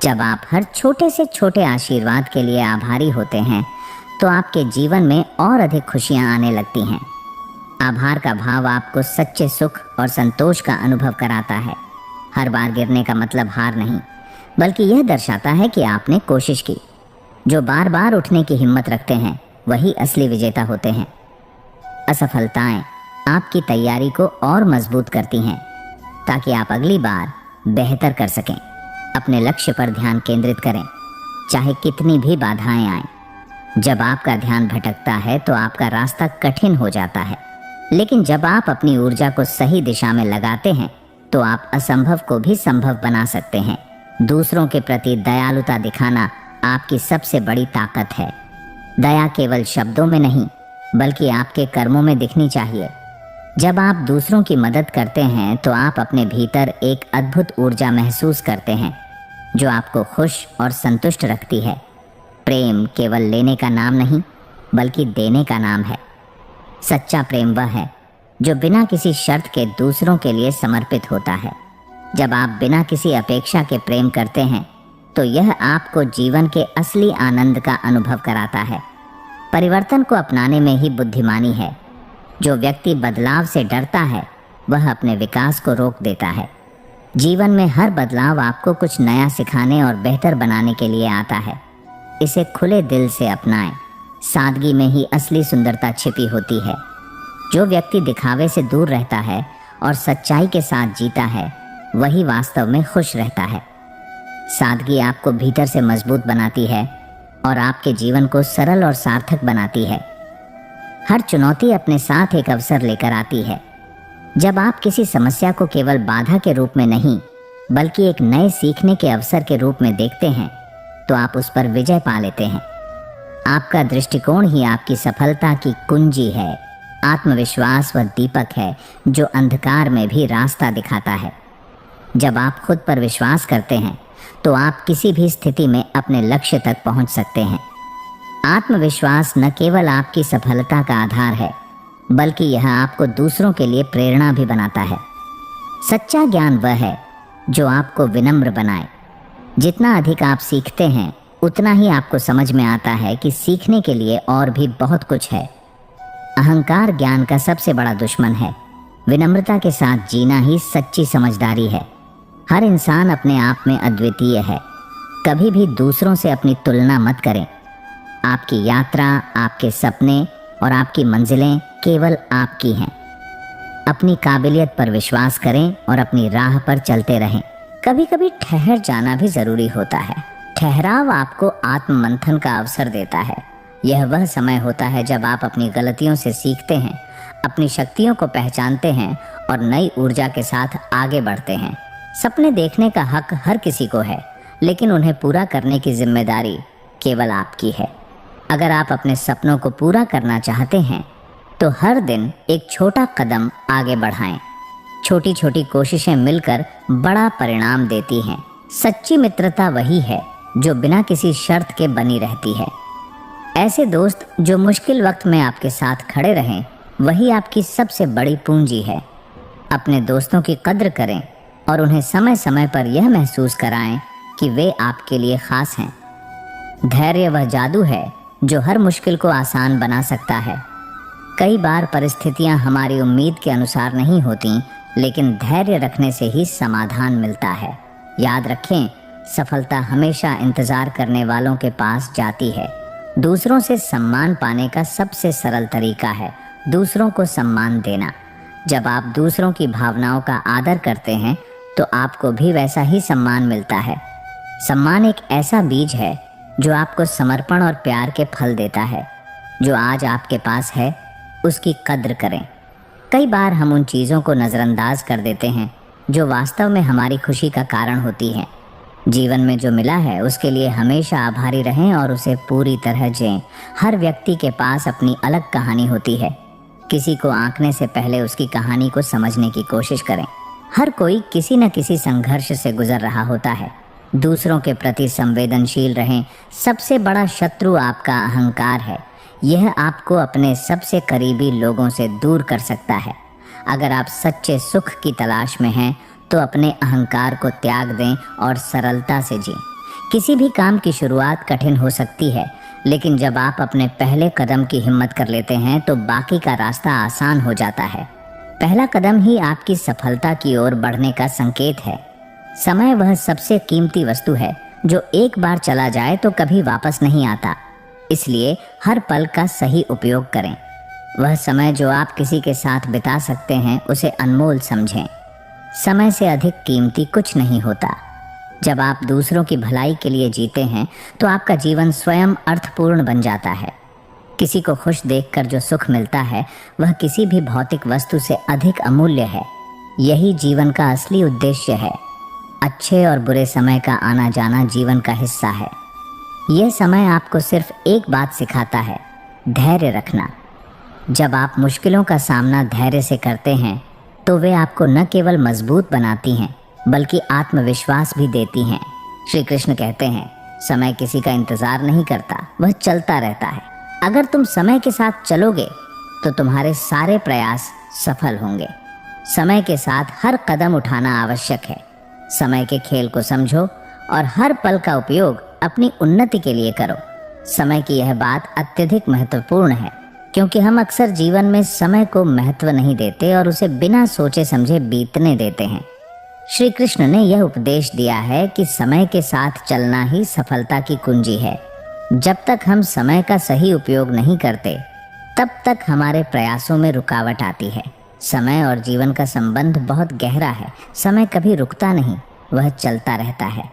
[SPEAKER 1] जब आप हर छोटे से छोटे आशीर्वाद के लिए आभारी होते हैं तो आपके जीवन में और अधिक खुशियाँ आने लगती हैं। आभार का भाव आपको सच्चे सुख और संतोष का अनुभव कराता है। हर बार गिरने का मतलब हार नहीं बल्कि यह दर्शाता है कि आपने कोशिश की। जो बार बार उठने की हिम्मत रखते हैं वही असली विजेता होते हैं। असफलताएं आपकी तैयारी को और मजबूत करती हैं ताकि आप अगली बार बेहतर कर सकें। अपने लक्ष्य पर ध्यान केंद्रित करें, चाहे कितनी भी बाधाएं आएं। जब आपका ध्यान भटकता है तो आपका रास्ता कठिन हो जाता है, लेकिन जब आप अपनी ऊर्जा को सही दिशा में लगाते हैं तो आप असंभव को भी संभव बना सकते हैं। दूसरों के प्रति दयालुता दिखाना आपकी सबसे बड़ी ताकत है। दया केवल शब्दों में नहीं बल्कि आपके कर्मों में दिखनी चाहिए। जब आप दूसरों की मदद करते हैं तो आप अपने भीतर एक अद्भुत ऊर्जा महसूस करते हैं जो आपको खुश और संतुष्ट रखती है। प्रेम केवल लेने का नाम नहीं बल्कि देने का नाम है। सच्चा प्रेम वह है जो बिना किसी शर्त के दूसरों के लिए समर्पित होता है। जब आप बिना किसी अपेक्षा के प्रेम करते हैं तो यह आपको जीवन के असली आनंद का अनुभव कराता है। परिवर्तन को अपनाने में ही बुद्धिमानी है। जो व्यक्ति बदलाव से डरता है वह अपने विकास को रोक देता है। जीवन में हर बदलाव आपको कुछ नया सिखाने और बेहतर बनाने के लिए आता है। इसे खुले दिल से अपनाएं। सादगी में ही असली सुंदरता छिपी होती है। जो व्यक्ति दिखावे से दूर रहता है और सच्चाई के साथ जीता है वही वास्तव में खुश रहता है। सादगी आपको भीतर से मजबूत बनाती है और आपके जीवन को सरल और सार्थक बनाती है। हर चुनौती अपने साथ एक अवसर लेकर आती है। जब आप किसी समस्या को केवल बाधा के रूप में नहीं बल्कि एक नए सीखने के अवसर के रूप में देखते हैं तो आप उस पर विजय पा लेते हैं। आपका दृष्टिकोण ही आपकी सफलता की कुंजी है। आत्मविश्वास वह दीपक है जो अंधकार में भी रास्ता दिखाता है। जब आप खुद पर विश्वास करते हैं तो आप किसी भी स्थिति में अपने लक्ष्य तक पहुंच सकते हैं। आत्मविश्वास न केवल आपकी सफलता का आधार है बल्कि यह आपको दूसरों के लिए प्रेरणा भी बनाता है। सच्चा ज्ञान वह है जो आपको विनम्र बनाए। जितना अधिक आप सीखते हैं उतना ही आपको समझ में आता है कि सीखने के लिए और भी बहुत कुछ है। अहंकार ज्ञान का सबसे बड़ा दुश्मन है। विनम्रता के साथ जीना ही सच्ची समझदारी है। हर इंसान अपने आप में अद्वितीय है। कभी भी दूसरों से अपनी तुलना मत करें। आपकी यात्रा, आपके सपने और आपकी मंजिलें केवल आपकी हैं। अपनी काबिलियत पर विश्वास करें और अपनी राह पर चलते रहें। कभी कभी ठहर जाना भी जरूरी होता है। ठहराव आपको आत्ममंथन का अवसर देता है। यह वह समय होता है जब आप अपनी गलतियों से सीखते हैं, अपनी शक्तियों को पहचानते हैं और नई ऊर्जा के साथ आगे बढ़ते हैं। सपने देखने का हक हर किसी को है, लेकिन उन्हें पूरा करने की जिम्मेदारी केवल आपकी है। अगर आप अपने सपनों को पूरा करना चाहते हैं तो हर दिन एक छोटा कदम आगे बढ़ाएं। छोटी छोटी कोशिशें मिलकर बड़ा परिणाम देती हैं। सच्ची मित्रता वही है जो बिना किसी शर्त के बनी रहती है। ऐसे दोस्त जो मुश्किल वक्त में आपके साथ खड़े रहें वही आपकी सबसे बड़ी पूंजी है। अपने दोस्तों की कद्र करें और उन्हें समय समय पर यह महसूस कराएं कि वे आपके लिए खास हैं। धैर्य वह जादू है जो हर मुश्किल को आसान बना सकता है। कई बार परिस्थितियां हमारी उम्मीद के अनुसार नहीं होती, लेकिन धैर्य रखने से ही समाधान मिलता है। याद रखें, सफलता हमेशा इंतजार करने वालों के पास जाती है। दूसरों से सम्मान पाने का सबसे सरल तरीका है दूसरों को सम्मान देना। जब आप दूसरों की भावनाओं का आदर करते हैं तो आपको भी वैसा ही सम्मान मिलता है। सम्मान एक ऐसा बीज है जो आपको समर्पण और प्यार के फल देता है। जो आज आपके पास है उसकी कद्र करें। कई बार हम उन चीज़ों को नज़रअंदाज कर देते हैं जो वास्तव में हमारी खुशी का कारण होती हैं। जीवन में जो मिला है उसके लिए हमेशा आभारी रहें और उसे पूरी तरह जिएं। हर व्यक्ति के पास अपनी अलग कहानी होती है। किसी को आंकने से पहले उसकी कहानी को समझने की कोशिश करें। हर कोई किसी न किसी संघर्ष से गुजर रहा होता है। दूसरों के प्रति संवेदनशील रहें। सबसे बड़ा शत्रु आपका अहंकार है। यह आपको अपने सबसे करीबी लोगों से दूर कर सकता है। अगर आप सच्चे सुख की तलाश में हैं तो अपने अहंकार को त्याग दें और सरलता से जिएं। किसी भी काम की शुरुआत कठिन हो सकती है, लेकिन जब आप अपने पहले कदम की हिम्मत कर लेते हैं तो बाकी का रास्ता आसान हो जाता है। पहला कदम ही आपकी सफलता की ओर बढ़ने का संकेत है। समय वह सबसे कीमती वस्तु है जो एक बार चला जाए तो कभी वापस नहीं आता। इसलिए हर पल का सही उपयोग करें। वह समय जो आप किसी के साथ बिता सकते हैं उसे अनमोल समझें। समय से अधिक कीमती कुछ नहीं होता। जब आप दूसरों की भलाई के लिए जीते हैं तो आपका जीवन स्वयं अर्थपूर्ण बन जाता है। किसी को खुश देखकर जो सुख मिलता है वह किसी भी भौतिक वस्तु से अधिक अमूल्य है। यही जीवन का असली उद्देश्य है। अच्छे और बुरे समय का आना जाना जीवन का हिस्सा है। यह समय आपको सिर्फ एक बात सिखाता है, धैर्य रखना। जब आप मुश्किलों का सामना धैर्य से करते हैं तो वे आपको न केवल मजबूत बनाती हैं बल्कि आत्मविश्वास भी देती हैं। श्री कृष्ण कहते हैं, समय किसी का इंतजार नहीं करता, वह चलता रहता है। अगर तुम समय के साथ चलोगे तो तुम्हारे सारे प्रयास सफल होंगे। समय के साथ हर कदम उठाना आवश्यक है। समय के खेल को समझो और हर पल का उपयोग अपनी उन्नति के लिए करो। समय की यह बात अत्यधिक महत्वपूर्ण है क्योंकि हम अक्सर जीवन में समय को महत्व नहीं देते और उसे बिना सोचे समझे बीतने देते हैं। श्री कृष्ण ने यह उपदेश दिया है कि समय के साथ चलना ही सफलता की कुंजी है। जब तक हम समय का सही उपयोग नहीं करते तब तक हमारे प्रयासों में रुकावट आती है। समय और जीवन का संबंध बहुत गहरा है। समय कभी रुकता नहीं, वह चलता रहता है।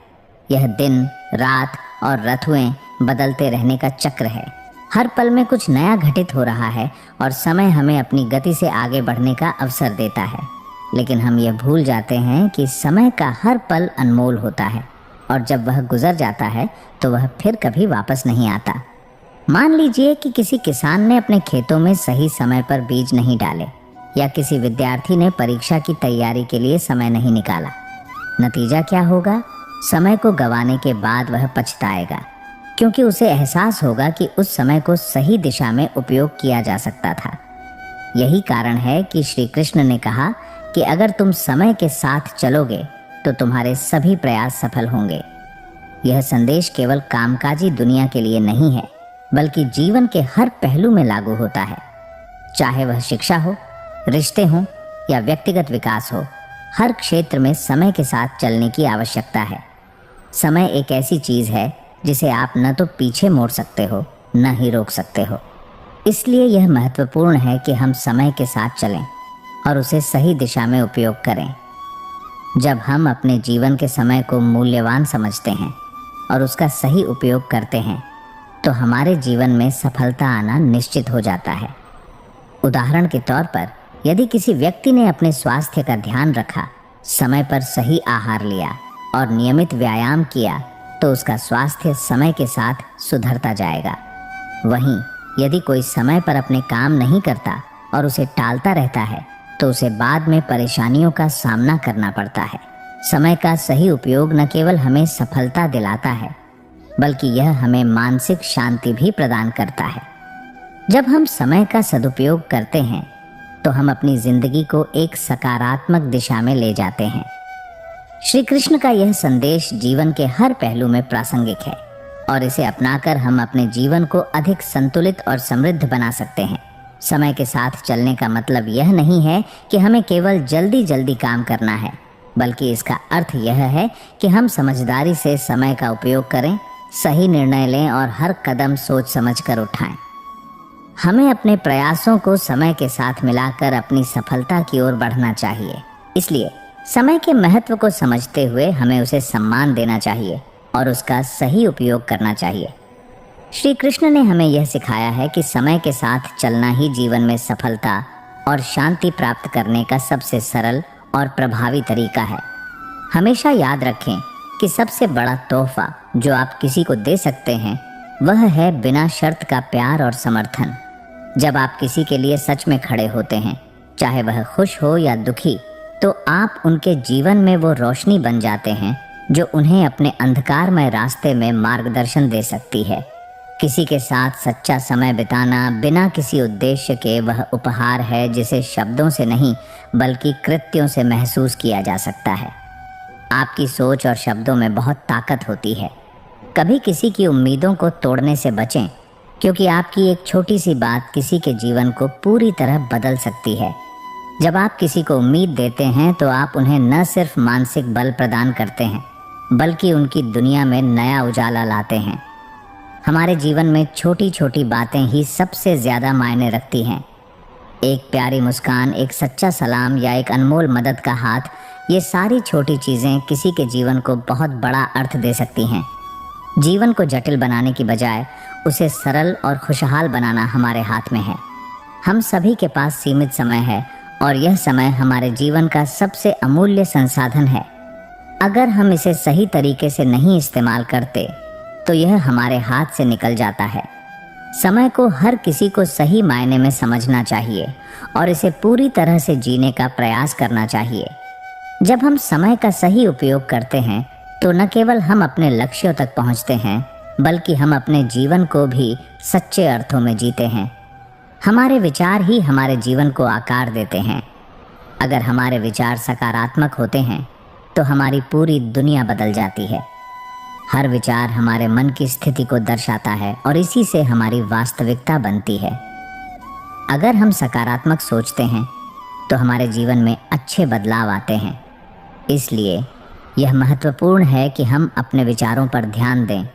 [SPEAKER 1] यह दिन, रात और ऋतुएं बदलते रहने का चक्र है। हर पल में कुछ नया घटित हो रहा है और समय हमें अपनी गति से आगे बढ़ने का अवसर देता है। लेकिन हम यह भूल जाते हैं कि समय का हर पल अनमोल होता है और जब वह गुजर जाता है तो वह फिर कभी वापस नहीं आता। मान लीजिए कि किसी किसान ने अपने खेतों में सही समय पर बीज नहीं डाले या किसी विद्यार्थी ने परीक्षा की तैयारी के लिए समय नहीं निकाला। नतीजा क्या होगा? समय को गंवाने के बाद वह पछताएगा क्योंकि उसे एहसास होगा कि उस समय को सही दिशा में उपयोग किया जा सकता था। यही कारण है कि श्री कृष्ण ने कहा कि अगर तुम समय के साथ चलोगे तो तुम्हारे सभी प्रयास सफल होंगे। यह संदेश केवल कामकाजी दुनिया के लिए नहीं है बल्कि जीवन के हर पहलू में लागू होता है। चाहे वह शिक्षा हो, रिश्ते हों या व्यक्तिगत विकास हो, हर क्षेत्र में समय के साथ चलने की आवश्यकता है। समय एक ऐसी चीज है जिसे आप न तो पीछे मोड़ सकते हो न ही रोक सकते हो। इसलिए यह महत्वपूर्ण है कि हम समय के साथ चलें और उसे सही दिशा में उपयोग करें। जब हम अपने जीवन के समय को मूल्यवान समझते हैं और उसका सही उपयोग करते हैं तो हमारे जीवन में सफलता आना निश्चित हो जाता है। उदाहरण के तौर पर, यदि किसी व्यक्ति ने अपने स्वास्थ्य का ध्यान रखा, समय पर सही आहार लिया और नियमित व्यायाम किया तो उसका स्वास्थ्य समय के साथ सुधरता जाएगा। वहीं यदि कोई समय पर अपने काम नहीं करता और उसे टालता रहता है तो उसे बाद में परेशानियों का सामना करना पड़ता है। समय का सही उपयोग न केवल हमें सफलता दिलाता है बल्कि यह हमें मानसिक शांति भी प्रदान करता है। जब हम समय का सदुपयोग करते हैं तो हम अपनी जिंदगी को एक सकारात्मक दिशा में ले जाते हैं। श्री कृष्ण का यह संदेश जीवन के हर पहलू में प्रासंगिक है और इसे अपनाकर हम अपने जीवन को अधिक संतुलित और समृद्ध बना सकते हैं। समय के साथ चलने का मतलब यह नहीं है कि हमें केवल जल्दी जल्दी काम करना है, बल्कि इसका अर्थ यह है कि हम समझदारी से समय का उपयोग करें, सही निर्णय लें और हर कदम सोच समझ कर उठाएं। हमें अपने प्रयासों को समय के साथ मिलाकर अपनी सफलता की ओर बढ़ना चाहिए। इसलिए समय के महत्व को समझते हुए हमें उसे सम्मान देना चाहिए और उसका सही उपयोग करना चाहिए। श्री कृष्ण ने हमें यह सिखाया है कि समय के साथ चलना ही जीवन में सफलता और शांति प्राप्त करने का सबसे सरल और प्रभावी तरीका है। हमेशा याद रखें कि सबसे बड़ा तोहफा जो आप किसी को दे सकते हैं वह है बिना शर्त का प्यार और समर्थन। जब आप किसी के लिए सच में खड़े होते हैं, चाहे वह खुश हो या दुखी, तो आप उनके जीवन में वो रोशनी बन जाते हैं जो उन्हें अपने अंधकारमय रास्ते में मार्गदर्शन दे सकती है। किसी के साथ सच्चा समय बिताना बिना किसी उद्देश्य के वह उपहार है जिसे शब्दों से नहीं बल्कि कृत्यों से महसूस किया जा सकता है। आपकी सोच और शब्दों में बहुत ताकत होती है। कभी किसी की उम्मीदों को तोड़ने से बचें क्योंकि आपकी एक छोटी सी बात किसी के जीवन को पूरी तरह बदल सकती है। जब आप किसी को उम्मीद देते हैं तो आप उन्हें न सिर्फ मानसिक बल प्रदान करते हैं बल्कि उनकी दुनिया में नया उजाला लाते हैं। हमारे जीवन में छोटी छोटी बातें ही सबसे ज़्यादा मायने रखती हैं। एक प्यारी मुस्कान, एक सच्चा सलाम या एक अनमोल मदद का हाथ, ये सारी छोटी चीज़ें किसी के जीवन को बहुत बड़ा अर्थ दे सकती हैं। जीवन को जटिल बनाने की बजाय उसे सरल और खुशहाल बनाना हमारे हाथ में है। हम सभी के पास सीमित समय है और यह समय हमारे जीवन का सबसे अमूल्य संसाधन है। अगर हम इसे सही तरीके से नहीं इस्तेमाल करते तो यह हमारे हाथ से निकल जाता है। समय को हर किसी को सही मायने में समझना चाहिए और इसे पूरी तरह से जीने का प्रयास करना चाहिए। जब हम समय का सही उपयोग करते हैं तो न केवल हम अपने लक्ष्यों तक पहुंचते हैं बल्कि हम अपने जीवन को भी सच्चे अर्थों में जीते हैं। हमारे विचार ही हमारे जीवन को आकार देते हैं। अगर हमारे विचार सकारात्मक होते हैं तो हमारी पूरी दुनिया बदल जाती है। हर विचार हमारे मन की स्थिति को दर्शाता है और इसी से हमारी वास्तविकता बनती है। अगर हम सकारात्मक सोचते हैं तो हमारे जीवन में अच्छे बदलाव आते हैं। इसलिए यह महत्वपूर्ण है कि हम अपने विचारों पर ध्यान दें,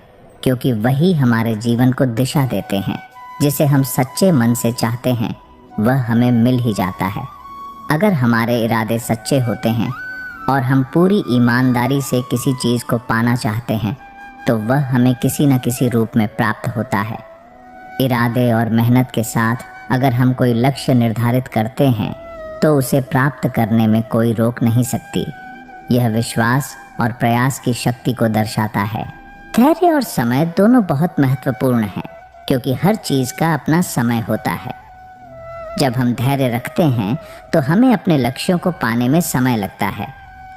[SPEAKER 1] क्योंकि वही हमारे जीवन को दिशा देते हैं। जिसे हम सच्चे मन से चाहते हैं वह हमें मिल ही जाता है। अगर हमारे इरादे सच्चे होते हैं और हम पूरी ईमानदारी से किसी चीज़ को पाना चाहते हैं तो वह हमें किसी न किसी रूप में प्राप्त होता है। इरादे और मेहनत के साथ अगर हम कोई लक्ष्य निर्धारित करते हैं तो उसे प्राप्त करने में कोई रोक नहीं सकती। यह विश्वास और प्रयास की शक्ति को दर्शाता है। धैर्य और समय दोनों बहुत महत्वपूर्ण हैं, क्योंकि हर चीज़ का अपना समय होता है। जब हम धैर्य रखते हैं तो हमें अपने लक्ष्यों को पाने में समय लगता है,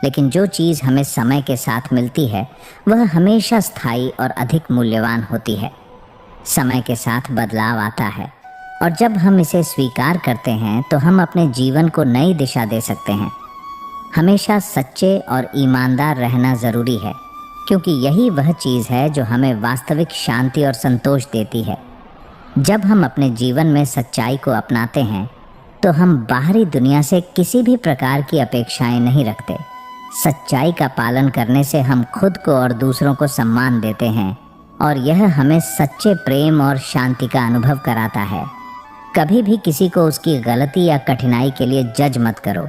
[SPEAKER 1] लेकिन जो चीज़ हमें समय के साथ मिलती है वह हमेशा स्थायी और अधिक मूल्यवान होती है। समय के साथ बदलाव आता है और जब हम इसे स्वीकार करते हैं तो हम अपने जीवन को नई दिशा दे सकते हैं। हमेशा सच्चे और ईमानदार रहना ज़रूरी है, क्योंकि यही वह चीज़ है जो हमें वास्तविक शांति और संतोष देती है। जब हम अपने जीवन में सच्चाई को अपनाते हैं तो हम बाहरी दुनिया से किसी भी प्रकार की अपेक्षाएं नहीं रखते। सच्चाई का पालन करने से हम खुद को और दूसरों को सम्मान देते हैं और यह हमें सच्चे प्रेम और शांति का अनुभव कराता है। कभी भी किसी को उसकी गलती या कठिनाई के लिए जज मत करो।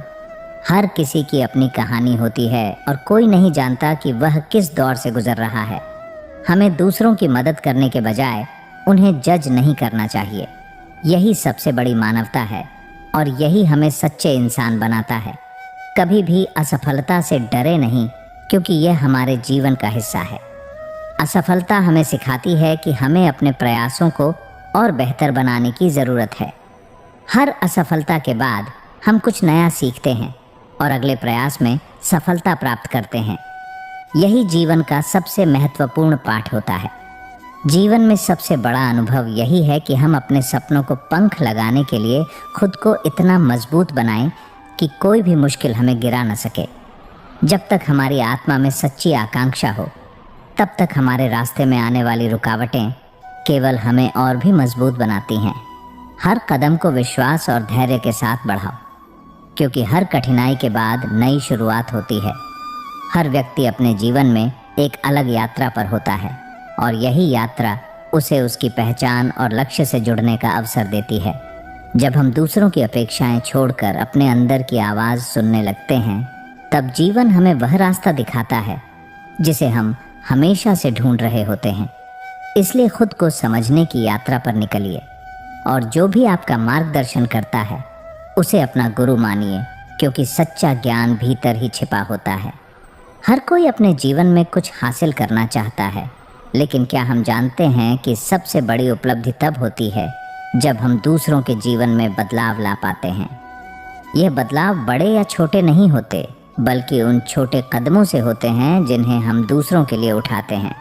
[SPEAKER 1] हर किसी की अपनी कहानी होती है और कोई नहीं जानता कि वह किस दौर से गुजर रहा है। हमें दूसरों की मदद करने के बजाय उन्हें जज नहीं करना चाहिए। यही सबसे बड़ी मानवता है और यही हमें सच्चे इंसान बनाता है। कभी भी असफलता से डरे नहीं, क्योंकि यह हमारे जीवन का हिस्सा है। असफलता हमें सिखाती है कि हमें अपने प्रयासों को और बेहतर बनाने की ज़रूरत है। हर असफलता के बाद हम कुछ नया सीखते हैं और अगले प्रयास में सफलता प्राप्त करते हैं। यही जीवन का सबसे महत्वपूर्ण पाठ होता है। जीवन में सबसे बड़ा अनुभव यही है कि हम अपने सपनों को पंख लगाने के लिए खुद को इतना मजबूत बनाएं कि कोई भी मुश्किल हमें गिरा न सके। जब तक हमारी आत्मा में सच्ची आकांक्षा हो तब तक हमारे रास्ते में आने वाली रुकावटें केवल हमें और भी मजबूत बनाती हैं। हर कदम को विश्वास और धैर्य के साथ बढ़ाओ, क्योंकि हर कठिनाई के बाद नई शुरुआत होती है। हर व्यक्ति अपने जीवन में एक अलग यात्रा पर होता है और यही यात्रा उसे उसकी पहचान और लक्ष्य से जुड़ने का अवसर देती है। जब हम दूसरों की अपेक्षाएं छोड़कर अपने अंदर की आवाज़ सुनने लगते हैं तब जीवन हमें वह रास्ता दिखाता है जिसे हम हमेशा से ढूंढ रहे होते हैं। इसलिए खुद को समझने की यात्रा पर निकलिए और जो भी आपका मार्गदर्शन करता है उसे अपना गुरु मानिए, क्योंकि सच्चा ज्ञान भीतर ही छिपा होता है। हर कोई अपने जीवन में कुछ हासिल करना चाहता है, लेकिन क्या हम जानते हैं कि सबसे बड़ी उपलब्धि तब होती है जब हम दूसरों के जीवन में बदलाव ला पाते हैं। यह बदलाव बड़े या छोटे नहीं होते, बल्कि उन छोटे कदमों से होते हैं जिन्हें हम दूसरों के लिए उठाते हैं।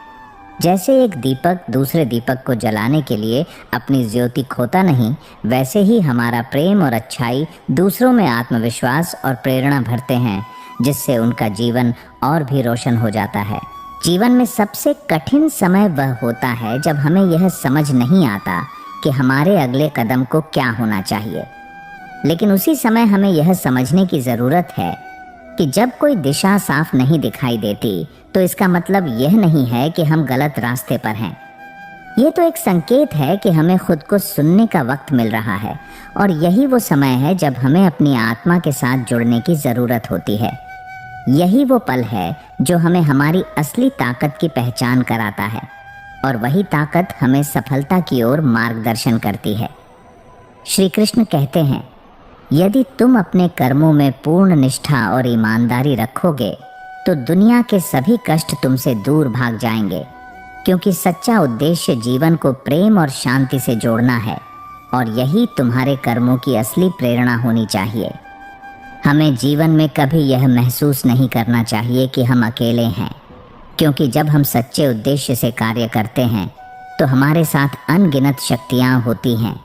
[SPEAKER 1] जैसे एक दीपक दूसरे दीपक को जलाने के लिए अपनी ज्योति खोता नहीं, वैसे ही हमारा प्रेम और अच्छाई दूसरों में आत्मविश्वास और प्रेरणा भरते हैं, जिससे उनका जीवन और भी रोशन हो जाता है। जीवन में सबसे कठिन समय वह होता है जब हमें यह समझ नहीं आता कि हमारे अगले कदम को क्या होना चाहिए। लेकिन उसी समय हमें यह समझने की ज़रूरत है कि जब कोई दिशा साफ नहीं दिखाई देती तो इसका मतलब यह नहीं है कि हम गलत रास्ते पर हैं। ये तो एक संकेत है कि हमें खुद को सुनने का वक्त मिल रहा है, और यही वो समय है जब हमें अपनी आत्मा के साथ जुड़ने की ज़रूरत होती है। यही वो पल है जो हमें हमारी असली ताकत की पहचान कराता है, और वही ताकत हमें सफलता की ओर मार्गदर्शन करती है। श्री कृष्ण कहते हैं, यदि तुम अपने कर्मों में पूर्ण निष्ठा और ईमानदारी रखोगे तो दुनिया के सभी कष्ट तुमसे दूर भाग जाएंगे, क्योंकि सच्चा उद्देश्य जीवन को प्रेम और शांति से जोड़ना है, और यही तुम्हारे कर्मों की असली प्रेरणा होनी चाहिए। हमें जीवन में कभी यह महसूस नहीं करना चाहिए कि हम अकेले हैं, क्योंकि जब हम सच्चे उद्देश्य से कार्य करते हैं तो हमारे साथ अनगिनत शक्तियाँ होती हैं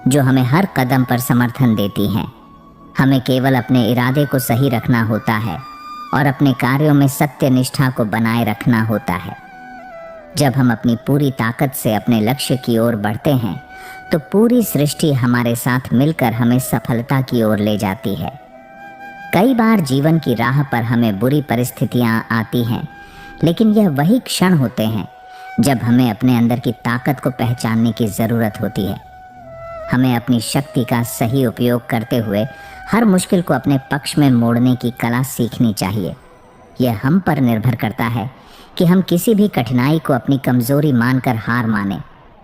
[SPEAKER 1] जो हमें हर कदम पर समर्थन देती हैं। हमें केवल अपने इरादे को सही रखना होता है और अपने कार्यों में सत्य निष्ठा को बनाए रखना होता है। जब हम अपनी पूरी ताकत से अपने लक्ष्य की ओर बढ़ते हैं तो पूरी सृष्टि हमारे साथ मिलकर हमें सफलता की ओर ले जाती है। कई बार जीवन की राह पर हमें बुरी परिस्थितियां आती हैं, लेकिन यह वही क्षण होते हैं जब हमें अपने अंदर की ताकत को पहचानने की ज़रूरत होती है। हमें अपनी शक्ति का सही उपयोग करते हुए हर मुश्किल को अपने पक्ष में मोड़ने की कला सीखनी चाहिए। यह हम पर निर्भर करता है कि हम किसी भी कठिनाई को अपनी कमज़ोरी मानकर हार मानें,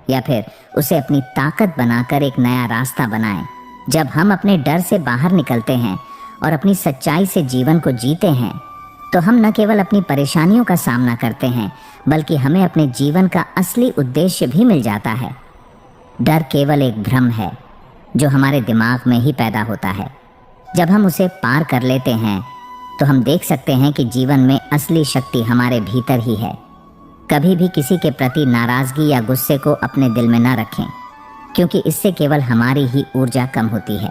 [SPEAKER 1] या फिर उसे अपनी ताकत बनाकर एक नया रास्ता बनाएं। जब हम अपने डर से बाहर निकलते हैं और अपनी सच्चाई से जीवन को जीते हैं तो हम न केवल अपनी परेशानियों का सामना करते हैं, बल्कि हमें अपने जीवन का असली उद्देश्य भी मिल जाता है। डर केवल एक भ्रम है जो हमारे दिमाग में ही पैदा होता है। जब हम उसे पार कर लेते हैं तो हम देख सकते हैं कि जीवन में असली शक्ति हमारे भीतर ही है। कभी भी किसी के प्रति नाराज़गी या गुस्से को अपने दिल में न रखें, क्योंकि इससे केवल हमारी ही ऊर्जा कम होती है।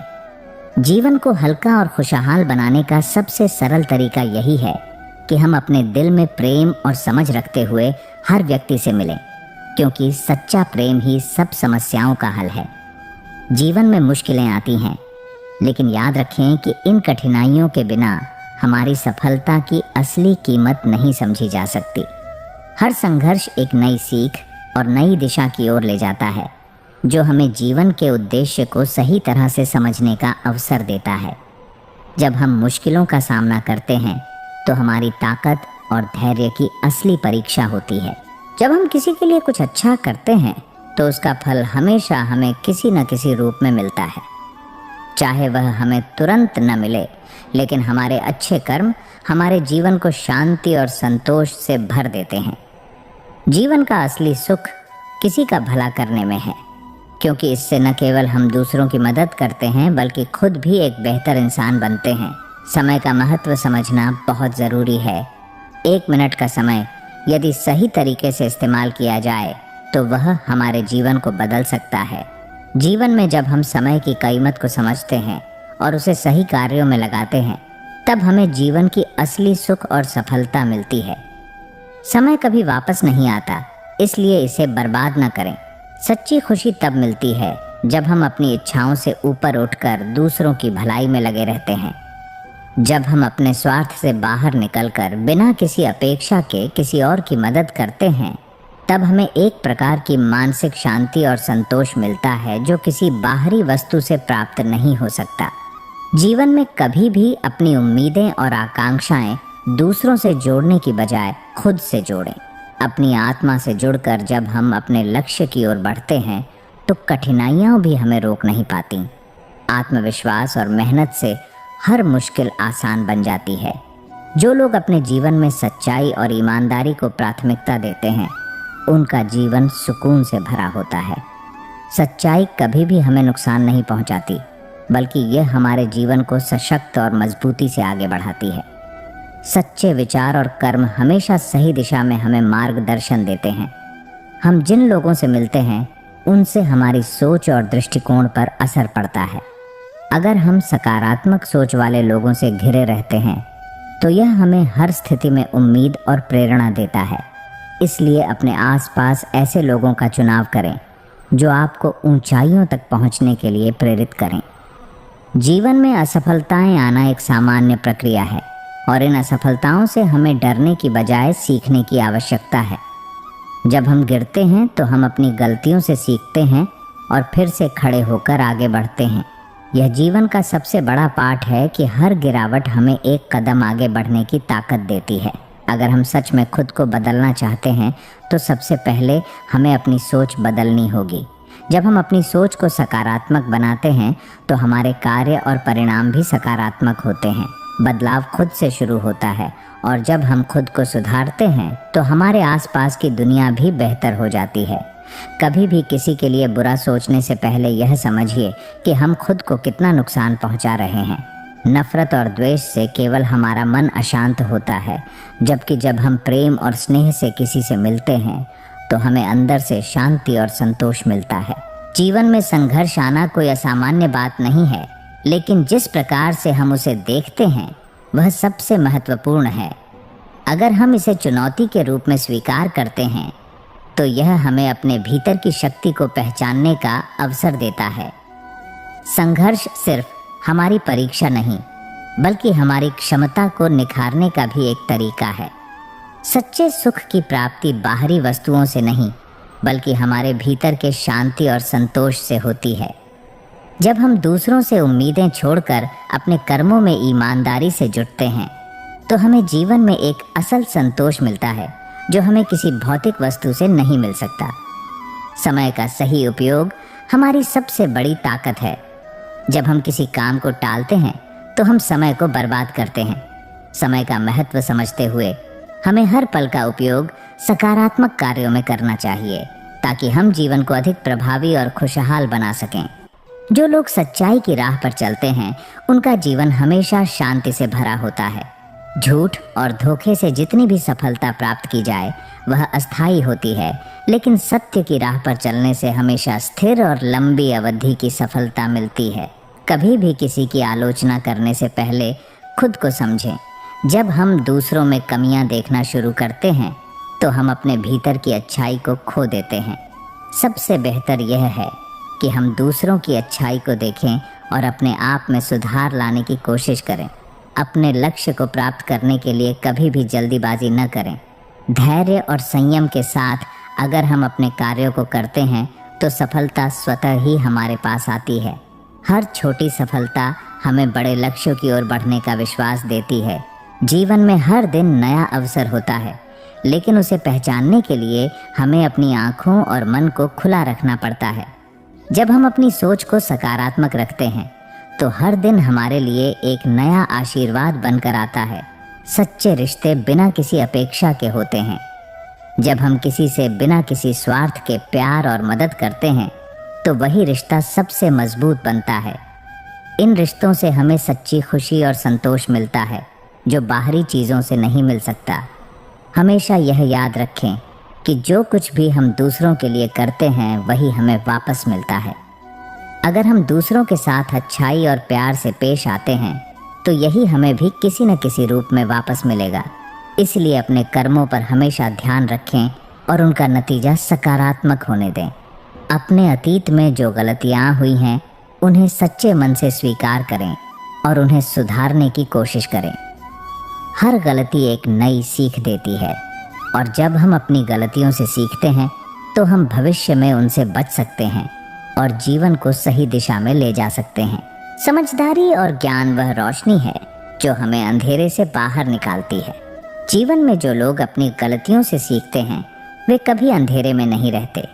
[SPEAKER 1] जीवन को हल्का और खुशहाल बनाने का सबसे सरल तरीका यही है कि हम अपने दिल में प्रेम और समझ रखते हुए हर व्यक्ति से मिलें, क्योंकि सच्चा प्रेम ही सब समस्याओं का हल है। जीवन में मुश्किलें आती हैं, लेकिन याद रखें कि इन कठिनाइयों के बिना हमारी सफलता की असली कीमत नहीं समझी जा सकती। हर संघर्ष एक नई सीख और नई दिशा की ओर ले जाता है, जो हमें जीवन के उद्देश्य को सही तरह से समझने का अवसर देता है। जब हम मुश्किलों का सामना करते हैं तो हमारी ताकत और धैर्य की असली परीक्षा होती है। जब हम किसी के लिए कुछ अच्छा करते हैं तो उसका फल हमेशा हमें किसी न किसी रूप में मिलता है। चाहे वह हमें तुरंत न मिले, लेकिन हमारे अच्छे कर्म हमारे जीवन को शांति और संतोष से भर देते हैं। जीवन का असली सुख किसी का भला करने में है, क्योंकि इससे न केवल हम दूसरों की मदद करते हैं, बल्कि खुद भी एक बेहतर इंसान बनते हैं। समय का महत्व समझना बहुत ज़रूरी है। 1 मिनट का समय यदि सही तरीके से इस्तेमाल किया जाए तो वह हमारे जीवन को बदल सकता है। जीवन में जब हम समय की कीमत को समझते हैं और उसे सही कार्यों में लगाते हैं, तब हमें जीवन की असली सुख और सफलता मिलती है। समय कभी वापस नहीं आता, इसलिए इसे बर्बाद न करें। सच्ची खुशी तब मिलती है जब हम अपनी इच्छाओं से ऊपर उठकर दूसरों की भलाई में लगे रहते हैं। जब हम अपने स्वार्थ से बाहर निकलकर बिना किसी अपेक्षा के किसी और की मदद करते हैं, तब हमें एक प्रकार की मानसिक शांति और संतोष मिलता है जो किसी बाहरी वस्तु से प्राप्त नहीं हो सकता। जीवन में कभी भी अपनी उम्मीदें और आकांक्षाएं दूसरों से जोड़ने की बजाय खुद से जोड़ें। अपनी आत्मा से जुड़कर जब हम अपने लक्ष्य की ओर बढ़ते हैं तो कठिनाइयां भी हमें रोक नहीं पाती। आत्मविश्वास और मेहनत से हर मुश्किल आसान बन जाती है। जो लोग अपने जीवन में सच्चाई और ईमानदारी को प्राथमिकता देते हैं, उनका जीवन सुकून से भरा होता है। सच्चाई कभी भी हमें नुकसान नहीं पहुंचाती, बल्कि यह हमारे जीवन को सशक्त और मजबूती से आगे बढ़ाती है। सच्चे विचार और कर्म हमेशा सही दिशा में हमें मार्गदर्शन देते हैं। हम जिन लोगों से मिलते हैं, उनसे हमारी सोच और दृष्टिकोण पर असर पड़ता है। अगर हम सकारात्मक सोच वाले लोगों से घिरे रहते हैं तो यह हमें हर स्थिति में उम्मीद और प्रेरणा देता है। इसलिए अपने आसपास ऐसे लोगों का चुनाव करें जो आपको ऊंचाइयों तक पहुंचने के लिए प्रेरित करें। जीवन में असफलताएं आना एक सामान्य प्रक्रिया है और इन असफलताओं से हमें डरने की बजाय सीखने की आवश्यकता है। जब हम गिरते हैं तो हम अपनी गलतियों से सीखते हैं और फिर से खड़े होकर आगे बढ़ते हैं। यह जीवन का सबसे बड़ा पाठ है कि हर गिरावट हमें एक कदम आगे बढ़ने की ताकत देती है। अगर हम सच में खुद को बदलना चाहते हैं तो सबसे पहले हमें अपनी सोच बदलनी होगी। जब हम अपनी सोच को सकारात्मक बनाते हैं तो हमारे कार्य और परिणाम भी सकारात्मक होते हैं। बदलाव खुद से शुरू होता है और जब हम खुद को सुधारते हैं तो हमारे आसपास की दुनिया भी बेहतर हो जाती है। कभी भी किसी के लिए बुरा सोचने से पहले यह समझिए कि हम खुद को कितना नुकसान पहुंचा रहे हैं। नफरत और द्वेष से केवल हमारा मन अशांत होता है, जबकि जब हम प्रेम और स्नेह से किसी से मिलते हैं तो हमें अंदर से शांति और संतोष मिलता है। जीवन में संघर्ष आना कोई असामान्य बात नहीं है, लेकिन जिस प्रकार से हम उसे देखते हैं वह सबसे महत्वपूर्ण है। अगर हम इसे चुनौती के रूप में स्वीकार करते हैं तो यह हमें अपने भीतर की शक्ति को पहचानने का अवसर देता है। संघर्ष सिर्फ हमारी परीक्षा नहीं, बल्कि हमारी क्षमता को निखारने का भी एक तरीका है। सच्चे सुख की प्राप्ति बाहरी वस्तुओं से नहीं, बल्कि हमारे भीतर के शांति और संतोष से होती है। जब हम दूसरों से उम्मीदें छोड़कर अपने कर्मों में ईमानदारी से जुटते हैं तो हमें जीवन में एक असल संतोष मिलता है जो हमें किसी भौतिक वस्तु से नहीं मिल सकता। समय का सही उपयोग हमारी सबसे बड़ी ताकत है। जब हम किसी काम को टालते हैं तो हम समय को बर्बाद करते हैं। समय का महत्व समझते हुए हमें हर पल का उपयोग सकारात्मक कार्यों में करना चाहिए ताकि हम जीवन को अधिक प्रभावी और खुशहाल बना सकें। जो लोग सच्चाई की राह पर चलते हैं उनका जीवन हमेशा शांति से भरा होता है। झूठ और धोखे से जितनी भी सफलता प्राप्त की जाए वह अस्थायी होती है, लेकिन सत्य की राह पर चलने से हमेशा स्थिर और लंबी अवधि की सफलता मिलती है। कभी भी किसी की आलोचना करने से पहले खुद को समझें। जब हम दूसरों में कमियां देखना शुरू करते हैं तो हम अपने भीतर की अच्छाई को खो देते हैं। सबसे बेहतर यह है कि हम दूसरों की अच्छाई को देखें और अपने आप में सुधार लाने की कोशिश करें। अपने लक्ष्य को प्राप्त करने के लिए कभी भी जल्दीबाजी न करें। धैर्य और संयम के साथ अगर हम अपने कार्यों को करते हैं तो सफलता स्वतः ही हमारे पास आती है। हर छोटी सफलता हमें बड़े लक्ष्यों की ओर बढ़ने का विश्वास देती है। जीवन में हर दिन नया अवसर होता है, लेकिन उसे पहचानने के लिए हमें अपनी आँखों और मन को खुला रखना पड़ता है। जब हम अपनी सोच को सकारात्मक रखते हैं तो हर दिन हमारे लिए एक नया आशीर्वाद बनकर आता है। सच्चे रिश्ते बिना किसी अपेक्षा के होते हैं। जब हम किसी से बिना किसी स्वार्थ के प्यार और मदद करते हैं तो वही रिश्ता सबसे मजबूत बनता है। इन रिश्तों से हमें सच्ची खुशी और संतोष मिलता है जो बाहरी चीज़ों से नहीं मिल सकता। हमेशा यह याद रखें कि जो कुछ भी हम दूसरों के लिए करते हैं वही हमें वापस मिलता है। अगर हम दूसरों के साथ अच्छाई और प्यार से पेश आते हैं तो यही हमें भी किसी न किसी रूप में वापस मिलेगा। इसलिए अपने कर्मों पर हमेशा ध्यान रखें और उनका नतीजा सकारात्मक होने दें। अपने अतीत में जो गलतियाँ हुई हैं उन्हें सच्चे मन से स्वीकार करें और उन्हें सुधारने की कोशिश करें। हर गलती एक नई सीख देती है और जब हम अपनी गलतियों से सीखते हैं तो हम भविष्य में उनसे बच सकते हैं और जीवन को सही दिशा में ले जा सकते हैं। समझदारी और ज्ञान वह रोशनी है जो हमें अंधेरे से बाहर निकालती है। जीवन में जो लोग अपनी गलतियों से सीखते हैं वे कभी अंधेरे में नहीं रहते।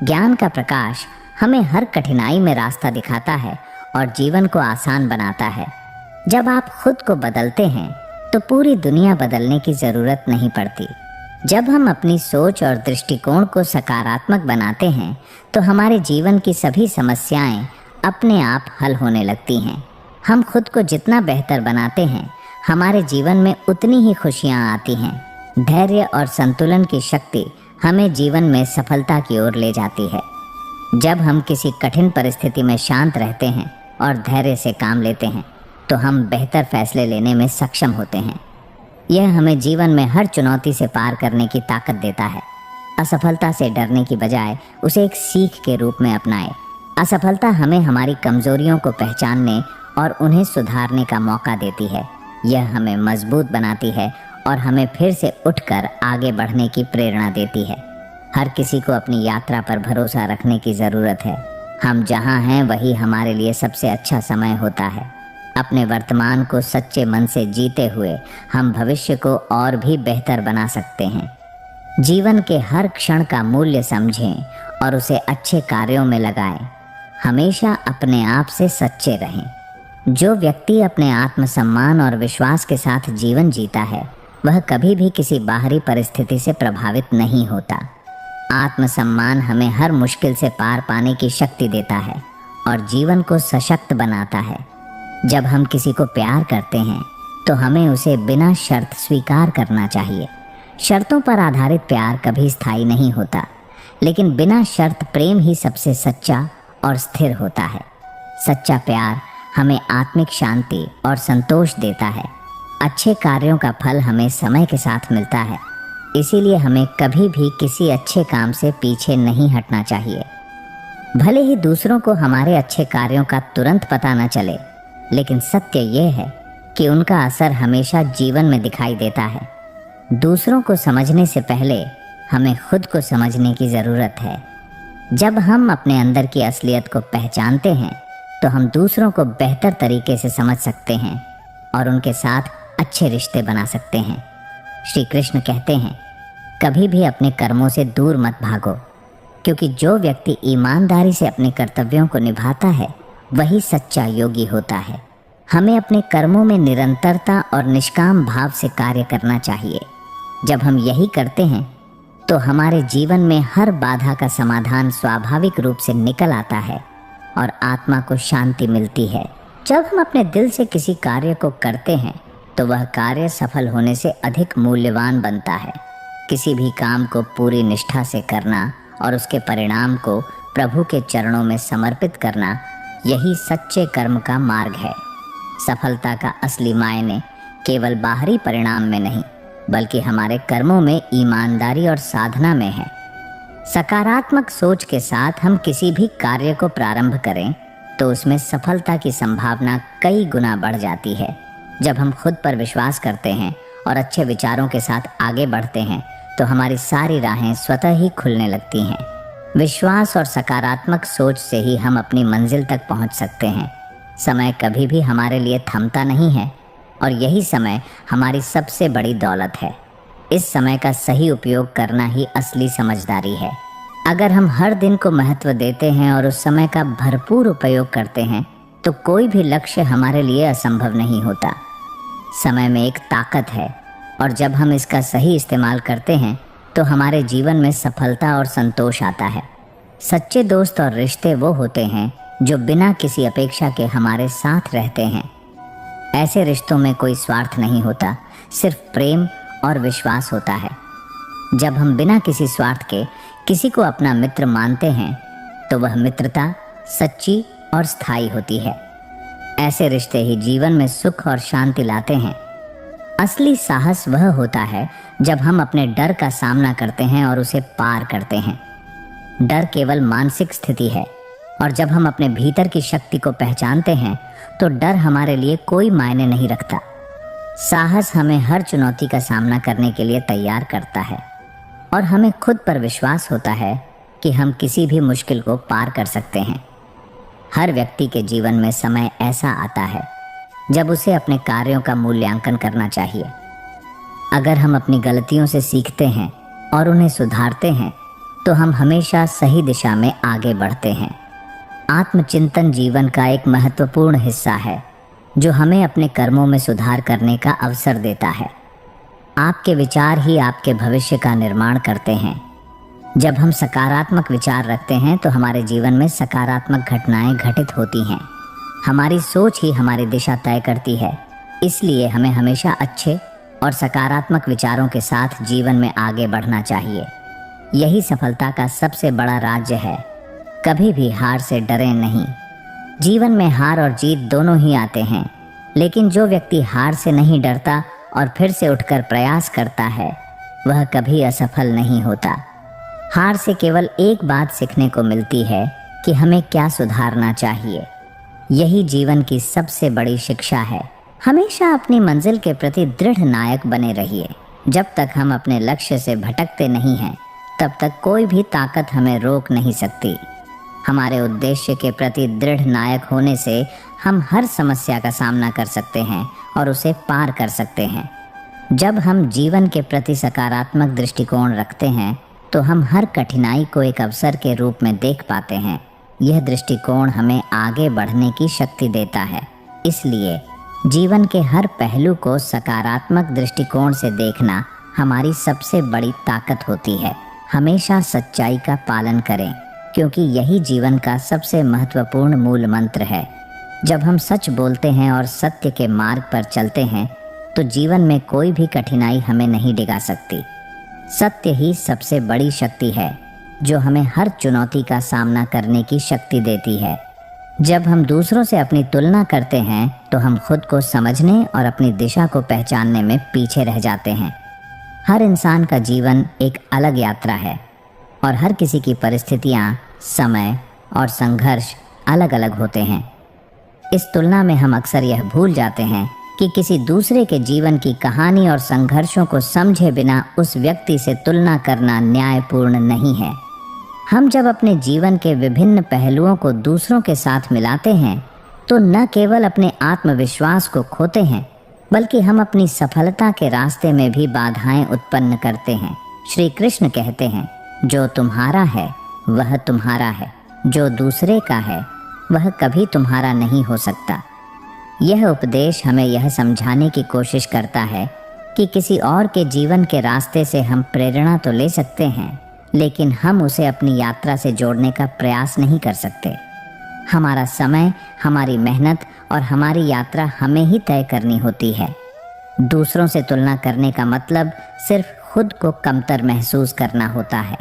[SPEAKER 1] ज्ञान का प्रकाश हमें हर कठिनाई में रास्ता दिखाता है और जीवन को आसान बनाता है। जब आप खुद को बदलते हैं तो पूरी दुनिया बदलने की ज़रूरत नहीं पड़ती। जब हम अपनी सोच और दृष्टिकोण को सकारात्मक बनाते हैं तो हमारे जीवन की सभी समस्याएं अपने आप हल होने लगती हैं। हम खुद को जितना बेहतर बनाते हैं हमारे जीवन में उतनी ही खुशियां आती हैं। धैर्य और संतुलन की शक्ति हमें जीवन में सफलता की ओर ले जाती है। जब हम किसी कठिन परिस्थिति में शांत रहते हैं और धैर्य से काम लेते हैं तो हम बेहतर फैसले लेने में सक्षम होते हैं। यह हमें जीवन में हर चुनौती से पार करने की ताकत देता है। असफलता से डरने की बजाय उसे एक सीख के रूप में अपनाएं। असफलता हमें हमारी कमजोरियों को पहचानने और उन्हें सुधारने का मौका देती है। यह हमें मजबूत बनाती है और हमें फिर से उठकर आगे बढ़ने की प्रेरणा देती है। हर किसी को अपनी यात्रा पर भरोसा रखने की ज़रूरत है। हम जहाँ हैं वही हमारे लिए सबसे अच्छा समय होता है। अपने वर्तमान को सच्चे मन से जीते हुए हम भविष्य को और भी बेहतर बना सकते हैं। जीवन के हर क्षण का मूल्य समझें और उसे अच्छे कार्यों में लगाएं। हमेशा अपने आप से सच्चे रहें। जो व्यक्ति अपने आत्मसम्मान और विश्वास के साथ जीवन जीता है वह कभी भी किसी बाहरी परिस्थिति से प्रभावित नहीं होता। आत्मसम्मान हमें हर मुश्किल से पार पाने की शक्ति देता है और जीवन को सशक्त बनाता है। जब हम किसी को प्यार करते हैं तो हमें उसे बिना शर्त स्वीकार करना चाहिए। शर्तों पर आधारित प्यार कभी स्थायी नहीं होता, लेकिन बिना शर्त प्रेम ही सबसे सच्चा और स्थिर होता है। सच्चा प्यार हमें आत्मिक शांति और संतोष देता है। अच्छे कार्यों का फल हमें समय के साथ मिलता है, इसीलिए हमें कभी भी किसी अच्छे काम से पीछे नहीं हटना चाहिए। भले ही दूसरों को हमारे अच्छे कार्यों का तुरंत पता न चले, लेकिन सत्य यह है कि उनका असर हमेशा जीवन में दिखाई देता है। दूसरों को समझने से पहले हमें खुद को समझने की ज़रूरत है। जब हम अपने अंदर की असलियत को पहचानते हैं तो हम दूसरों को बेहतर तरीके से समझ सकते हैं और उनके साथ अच्छे रिश्ते बना सकते हैं। श्री कृष्ण कहते हैं, कभी भी अपने कर्मों से दूर मत भागो, क्योंकि जो व्यक्ति ईमानदारी से अपने कर्तव्यों को निभाता है वही सच्चा योगी होता है। हमें अपने कर्मों में निरंतरता और निष्काम भाव से कार्य करना चाहिए। जब हम यही करते हैं तो हमारे जीवन में हर बाधा का समाधान स्वाभाविक रूप से निकल आता है और आत्मा को शांति मिलती है। जब हम अपने दिल से किसी कार्य को करते हैं तो वह कार्य सफल होने से अधिक मूल्यवान बनता है। किसी भी काम को पूरी निष्ठा से करना और उसके परिणाम को प्रभु के चरणों में समर्पित करना, यही सच्चे कर्म का मार्ग है। सफलता का असली मायने केवल बाहरी परिणाम में नहीं, बल्कि हमारे कर्मों में ईमानदारी और साधना में है। सकारात्मक सोच के साथ हम किसी भी कार्य को प्रारंभ करें तो उसमें सफलता की संभावना कई गुना बढ़ जाती है। जब हम खुद पर विश्वास करते हैं और अच्छे विचारों के साथ आगे बढ़ते हैं तो हमारी सारी राहें स्वतः ही खुलने लगती हैं। विश्वास और सकारात्मक सोच से ही हम अपनी मंजिल तक पहुंच सकते हैं। समय कभी भी हमारे लिए थमता नहीं है और यही समय हमारी सबसे बड़ी दौलत है। इस समय का सही उपयोग करना ही असली समझदारी है। अगर हम हर दिन को महत्व देते हैं और उस समय का भरपूर उपयोग करते हैं तो कोई भी लक्ष्य हमारे लिए असंभव नहीं होता। समय में एक ताकत है और जब हम इसका सही इस्तेमाल करते हैं तो हमारे जीवन में सफलता और संतोष आता है। सच्चे दोस्त और रिश्ते वो होते हैं जो बिना किसी अपेक्षा के हमारे साथ रहते हैं। ऐसे रिश्तों में कोई स्वार्थ नहीं होता, सिर्फ प्रेम और विश्वास होता है। जब हम बिना किसी स्वार्थ के किसी को अपना मित्र मानते हैं तो वह मित्रता सच्ची और स्थायी होती है। ऐसे रिश्ते ही जीवन में सुख और शांति लाते हैं। असली साहस वह होता है जब हम अपने डर का सामना करते हैं और उसे पार करते हैं। डर केवल मानसिक स्थिति है और जब हम अपने भीतर की शक्ति को पहचानते हैं तो डर हमारे लिए कोई मायने नहीं रखता। साहस हमें हर चुनौती का सामना करने के लिए तैयार करता है और हमें खुद पर विश्वास होता है कि हम किसी भी मुश्किल को पार कर सकते हैं। हर व्यक्ति के जीवन में समय ऐसा आता है जब उसे अपने कार्यों का मूल्यांकन करना चाहिए। अगर हम अपनी गलतियों से सीखते हैं और उन्हें सुधारते हैं तो हम हमेशा सही दिशा में आगे बढ़ते हैं। आत्मचिंतन जीवन का एक महत्वपूर्ण हिस्सा है जो हमें अपने कर्मों में सुधार करने का अवसर देता है। आपके विचार ही आपके भविष्य का निर्माण करते हैं। जब हम सकारात्मक विचार रखते हैं तो हमारे जीवन में सकारात्मक घटनाएं घटित होती हैं। हमारी सोच ही हमारी दिशा तय करती है, इसलिए हमें हमेशा अच्छे और सकारात्मक विचारों के साथ जीवन में आगे बढ़ना चाहिए। यही सफलता का सबसे बड़ा राज है। कभी भी हार से डरें नहीं। जीवन में हार और जीत दोनों ही आते हैं, लेकिन जो व्यक्ति हार से नहीं डरता और फिर से उठकर प्रयास करता है वह कभी असफल नहीं होता। हार से केवल एक बात सीखने को मिलती है कि हमें क्या सुधारना चाहिए। यही जीवन की सबसे बड़ी शिक्षा है। हमेशा अपनी मंजिल के प्रति दृढ़ नायक बने रहिए। जब तक हम अपने लक्ष्य से भटकते नहीं हैं, तब तक कोई भी ताकत हमें रोक नहीं सकती। हमारे उद्देश्य के प्रति दृढ़ नायक होने से हम हर समस्या का सामना कर सकते हैं और उसे पार कर सकते हैं। जब हम जीवन के प्रति सकारात्मक दृष्टिकोण रखते हैं, तो हम हर कठिनाई को एक अवसर के रूप में देख पाते हैं। यह दृष्टिकोण हमें आगे बढ़ने की शक्ति देता है। इसलिए जीवन के हर पहलू को सकारात्मक दृष्टिकोण से देखना हमारी सबसे बड़ी ताकत होती है। हमेशा सच्चाई का पालन करें, क्योंकि यही जीवन का सबसे महत्वपूर्ण मूल मंत्र है। जब हम सच बोलते हैं और सत्य के मार्ग पर चलते हैं, तो जीवन में कोई भी कठिनाई हमें नहीं डिगा सकती। सत्य ही सबसे बड़ी शक्ति है, जो हमें हर चुनौती का सामना करने की शक्ति देती है। जब हम दूसरों से अपनी तुलना करते हैं, तो हम खुद को समझने और अपनी दिशा को पहचानने में पीछे रह जाते हैं। हर इंसान का जीवन एक अलग यात्रा है और हर किसी की परिस्थितियाँ, समय और संघर्ष अलग अलग होते हैं। इस तुलना में हम अक्सर यह भूल जाते हैं कि किसी दूसरे के जीवन की कहानी और संघर्षों को समझे बिना उस व्यक्ति से तुलना करना न्यायपूर्ण नहीं है। हम जब अपने जीवन के विभिन्न पहलुओं को दूसरों के साथ मिलाते हैं, तो न केवल अपने आत्मविश्वास को खोते हैं, बल्कि हम अपनी सफलता के रास्ते में भी बाधाएं उत्पन्न करते हैं। श्री कृष्ण कहते हैं, जो तुम्हारा है वह तुम्हारा है, जो दूसरे का है वह कभी तुम्हारा नहीं हो सकता। यह उपदेश हमें यह समझाने की कोशिश करता है कि किसी और के जीवन के रास्ते से हम प्रेरणा तो ले सकते हैं, लेकिन हम उसे अपनी यात्रा से जोड़ने का प्रयास नहीं कर सकते। हमारा समय, हमारी मेहनत और हमारी यात्रा हमें ही तय करनी होती है। दूसरों से तुलना करने का मतलब सिर्फ खुद को कमतर महसूस करना होता है।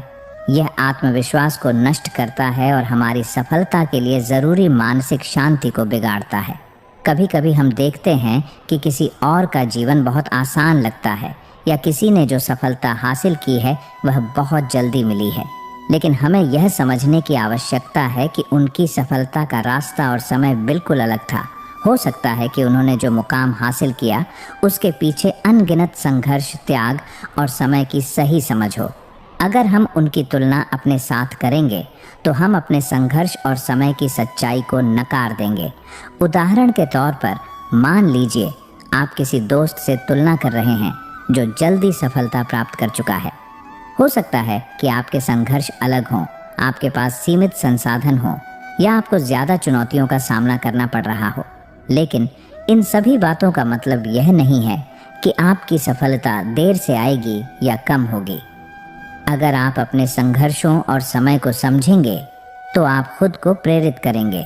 [SPEAKER 1] यह आत्मविश्वास को नष्ट करता है और हमारी सफलता के लिए ज़रूरी मानसिक शांति को बिगाड़ता है। कभी कभी हम देखते हैं कि किसी और का जीवन बहुत आसान लगता है, या किसी ने जो सफलता हासिल की है वह बहुत जल्दी मिली है। लेकिन हमें यह समझने की आवश्यकता है कि उनकी सफलता का रास्ता और समय बिल्कुल अलग था। हो सकता है कि उन्होंने जो मुकाम हासिल किया, उसके पीछे अनगिनत संघर्ष, त्याग और समय की सही समझ हो। अगर हम उनकी तुलना अपने साथ करेंगे, तो हम अपने संघर्ष और समय की सच्चाई को नकार देंगे। उदाहरण के तौर पर मान लीजिए आप किसी दोस्त से तुलना कर रहे हैं जो जल्दी सफलता प्राप्त कर चुका है। हो सकता है कि आपके संघर्ष अलग हों, आपके पास सीमित संसाधन हों, या आपको ज़्यादा चुनौतियों का सामना करना पड़ रहा हो। लेकिन इन सभी बातों का मतलब यह नहीं है कि आपकी सफलता देर से आएगी या कम होगी। अगर आप अपने संघर्षों और समय को समझेंगे, तो आप खुद को प्रेरित करेंगे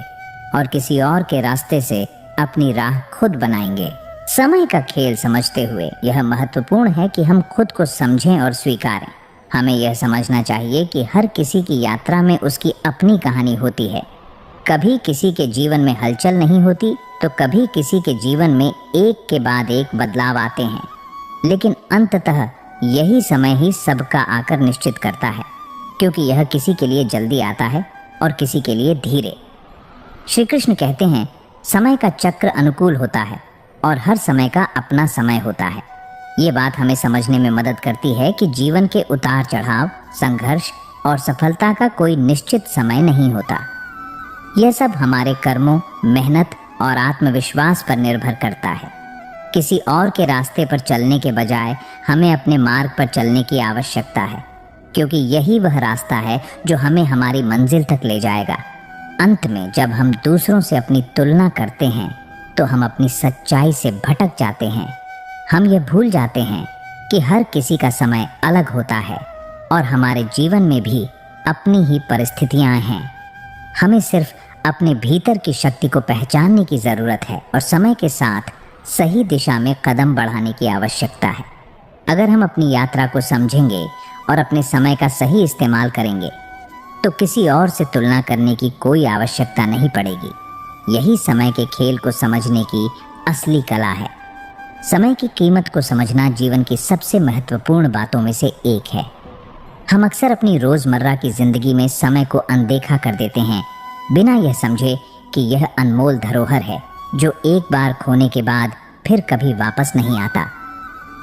[SPEAKER 1] और किसी और के रास्ते से अपनी राह खुद बनाएंगे। समय का खेल समझते हुए यह महत्वपूर्ण है कि हम खुद को समझें और स्वीकारें। हमें यह समझना चाहिए कि हर किसी की यात्रा में उसकी अपनी कहानी होती है। कभी किसी के जीवन में हलचल नहीं होती, तो कभी किसी के जीवन में एक के बाद एक बदलाव आते हैं। लेकिन अंततः यही समय ही सबका आकर निश्चित करता है, क्योंकि यह किसी के लिए जल्दी आता है और किसी के लिए धीरे। श्री कृष्ण कहते हैं, समय का चक्र अनुकूल होता है और हर समय का अपना समय होता है। ये बात हमें समझने में मदद करती है कि जीवन के उतार चढ़ाव, संघर्ष और सफलता का कोई निश्चित समय नहीं होता। यह सब हमारे कर्मों, मेहनत और आत्मविश्वास पर निर्भर करता है। किसी और के रास्ते पर चलने के बजाय हमें अपने मार्ग पर चलने की आवश्यकता है, क्योंकि यही वह रास्ता है जो हमें हमारी मंजिल तक ले जाएगा। अंत में जब हम दूसरों से अपनी तुलना करते हैं, तो हम अपनी सच्चाई से भटक जाते हैं। हम ये भूल जाते हैं कि हर किसी का समय अलग होता है और हमारे जीवन में भी अपनी ही परिस्थितियां हैं। हमें सिर्फ अपने भीतर की शक्ति को पहचानने की ज़रूरत है और समय के साथ सही दिशा में कदम बढ़ाने की आवश्यकता है। अगर हम अपनी यात्रा को समझेंगे और अपने समय का सही इस्तेमाल करेंगे, तो किसी और से तुलना करने की कोई आवश्यकता नहीं पड़ेगी। यही समय के खेल को समझने की असली कला है। समय की कीमत को समझना जीवन की सबसे महत्वपूर्ण बातों में से एक है। हम अक्सर अपनी रोज़मर्रा की ज़िंदगी में समय को अनदेखा कर देते हैं, बिना यह समझे कि यह अनमोल धरोहर है जो एक बार खोने के बाद फिर कभी वापस नहीं आता।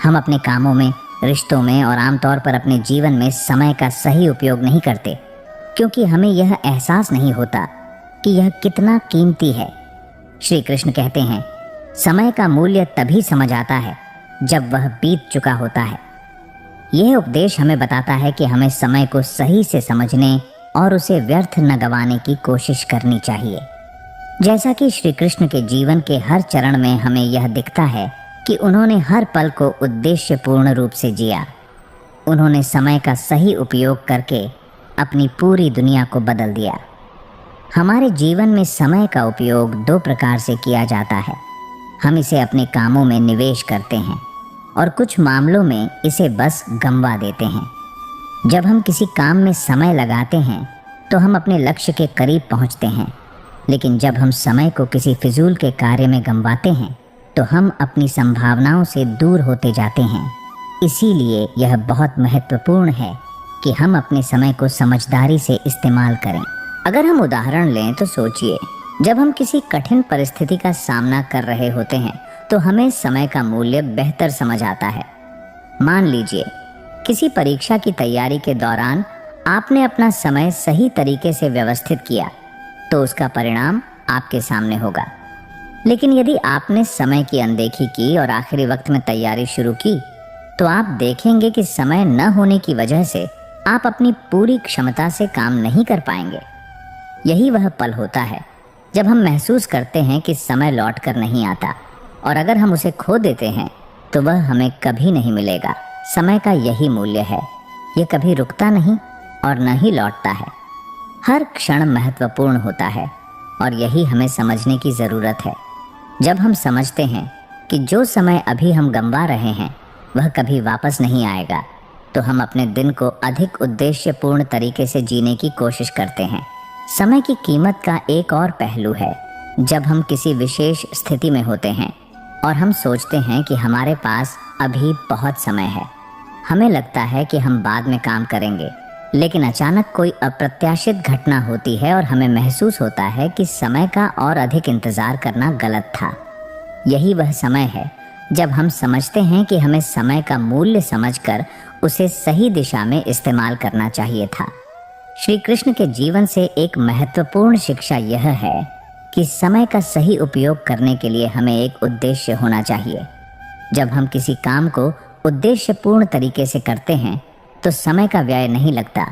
[SPEAKER 1] हम अपने कामों में, रिश्तों में और आमतौर पर अपने जीवन में समय का सही उपयोग नहीं करते, क्योंकि हमें यह एहसास नहीं होता कि यह कितना कीमती है। श्री कृष्ण कहते हैं, समय का मूल्य तभी समझ आता है जब वह बीत चुका होता है। यह उपदेश हमें बताता है कि हमें समय को सही से समझने और उसे व्यर्थ न गंवाने की कोशिश करनी चाहिए। जैसा कि श्री कृष्ण के जीवन के हर चरण में हमें यह दिखता है कि उन्होंने हर पल को उद्देश्यपूर्ण रूप से जिया। उन्होंने समय का सही उपयोग करके अपनी पूरी दुनिया को बदल दिया। हमारे जीवन में समय का उपयोग दो प्रकार से किया जाता है। हम इसे अपने कामों में निवेश करते हैं और कुछ मामलों में इसे बस गंवा देते हैं। जब हम किसी काम में समय लगाते हैं तो हम अपने लक्ष्य के करीब पहुंचते हैं, लेकिन जब हम समय को किसी फिजूल के कार्य में गंवाते हैं तो हम अपनी संभावनाओं से दूर होते जाते हैं। इसीलिए यह बहुत महत्वपूर्ण है कि हम अपने समय को समझदारी से इस्तेमाल करें। अगर हम उदाहरण लें तो सोचिए, जब हम किसी कठिन परिस्थिति का सामना कर रहे होते हैं तो हमें समय का मूल्य बेहतर समझ आता है। मान लीजिए किसी परीक्षा की तैयारी के दौरान आपने अपना समय सही तरीके से व्यवस्थित किया तो उसका परिणाम आपके सामने होगा। लेकिन यदि आपने समय की अनदेखी की और आखिरी वक्त में तैयारी शुरू की तो आप देखेंगे कि समय न होने की वजह से आप अपनी पूरी क्षमता से काम नहीं कर पाएंगे। यही वह पल होता है जब हम महसूस करते हैं कि समय लौट कर नहीं आता, और अगर हम उसे खो देते हैं तो वह हमें कभी नहीं मिलेगा। समय का यही मूल्य है, यह कभी रुकता नहीं और न ही लौटता है। हर क्षण महत्वपूर्ण होता है और यही हमें समझने की ज़रूरत है। जब हम समझते हैं कि जो समय अभी हम गंवा रहे हैं वह कभी वापस नहीं आएगा, तो हम अपने दिन को अधिक उद्देश्यपूर्ण तरीके से जीने की कोशिश करते हैं। समय की कीमत का एक और पहलू है जब हम किसी विशेष स्थिति में होते हैं और हम सोचते हैं कि हमारे पास अभी बहुत समय है। हमें लगता है कि हम बाद में काम करेंगे, लेकिन अचानक कोई अप्रत्याशित घटना होती है और हमें महसूस होता है कि समय का और अधिक इंतज़ार करना गलत था। यही वह समय है जब हम समझते हैं कि हमें समय का मूल्य समझकर उसे सही दिशा में इस्तेमाल करना चाहिए था। श्री कृष्ण के जीवन से एक महत्वपूर्ण शिक्षा यह है कि समय का सही उपयोग करने के लिए हमें एक उद्देश्य होना चाहिए। जब हम किसी काम को उद्देश्यपूर्ण तरीके से करते हैं तो समय का व्यय नहीं लगता,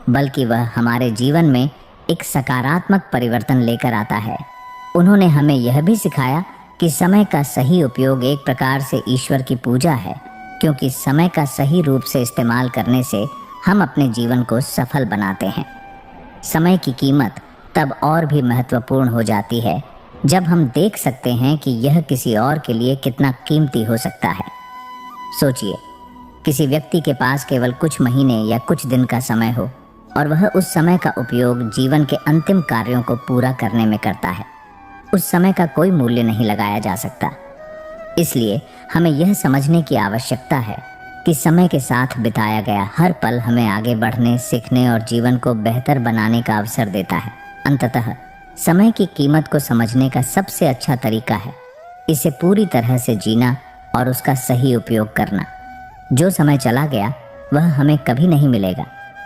[SPEAKER 1] बल्कि वह हमारे जीवन में एक सकारात्मक परिवर्तन लेकर आता है। उन्होंने हमें यह भी सिखाया कि समय का सही उपयोग एक प्रकार से ईश्वर की पूजा है, क्योंकि समय का सही रूप से इस्तेमाल करने से हम अपने जीवन को सफल बनाते हैं। समय की कीमत तब और भी महत्वपूर्ण हो जाती है जब हम देख सकते हैं कि यह किसी और के लिए कितना कीमती हो सकता है। सोचिए, किसी व्यक्ति के पास केवल कुछ महीने या कुछ दिन का समय हो और वह उस समय का उपयोग जीवन के अंतिम कार्यों को पूरा करने में करता है। उस समय का कोई मूल्य नहीं लगाया जा सकता। इसलिए हमें यह समझने की आवश्यकता है कि समय के साथ बिताया गया हर पल हमें आगे बढ़ने, सीखने और जीवन को बेहतर बनाने का अवसर देता है। अंततः समय की कीमत को समझने का सबसे अच्छा तरीका है इसे पूरी तरह से जीना और उसका सही उपयोग करना। जो समय चला गया वह हमें कभी नहीं मिलेगा,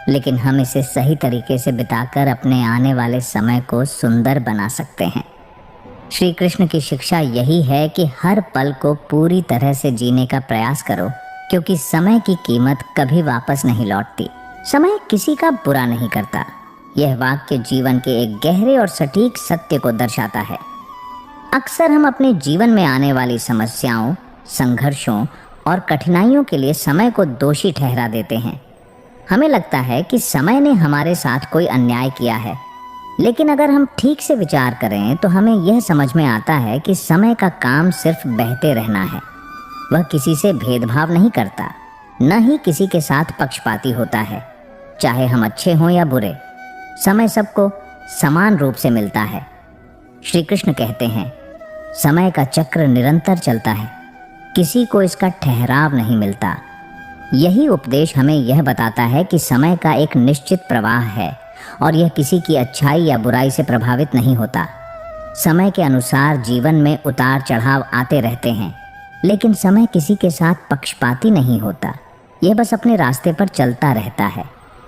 [SPEAKER 1] लेकिन हम इसे सही तरीके से बिताकर अपने आने वाले समय को सुंदर बना सकते हैं। श्री कृष्ण की शिक्षा यही है कि हर पल को पूरी तरह से जीने का प्रयास करो, क्योंकि समय की कीमत कभी वापस नहीं लौटती। समय किसी का बुरा नहीं करता। यह वाक्य जीवन के एक गहरे और सटीक सत्य को दर्शाता है। अक्सर हम अपने जीवन में आने वाली समस्याओं, संघर्षों और कठिनाइयों के लिए समय को दोषी ठहरा देते हैं। हमें लगता है कि समय ने हमारे साथ कोई अन्याय किया है, लेकिन अगर हम ठीक से विचार करें तो हमें यह समझ में आता है कि समय का काम सिर्फ बहते रहना है। वह किसी से भेदभाव नहीं करता, न ही किसी के साथ पक्षपाती होता है। चाहे हम अच्छे हों या बुरे, समय सबको समान रूप से मिलता है। श्री कृष्ण कहते हैं, समय का चक्र निरंतर चलता है, किसी को इसका ठहराव नहीं मिलता। यही उपदेश हमें यह बताता है कि समय का एक निश्चित प्रवाह है और यह किसी की अच्छाई या बुराई से प्रभावित नहीं होता। समय के अनुसार जीवन में उतार चढ़ाव आते रहते हैं, लेकिन समय किसी के साथ पक्षपाती नहीं होता। यह बस अपने रास्ते पर चलता रहता है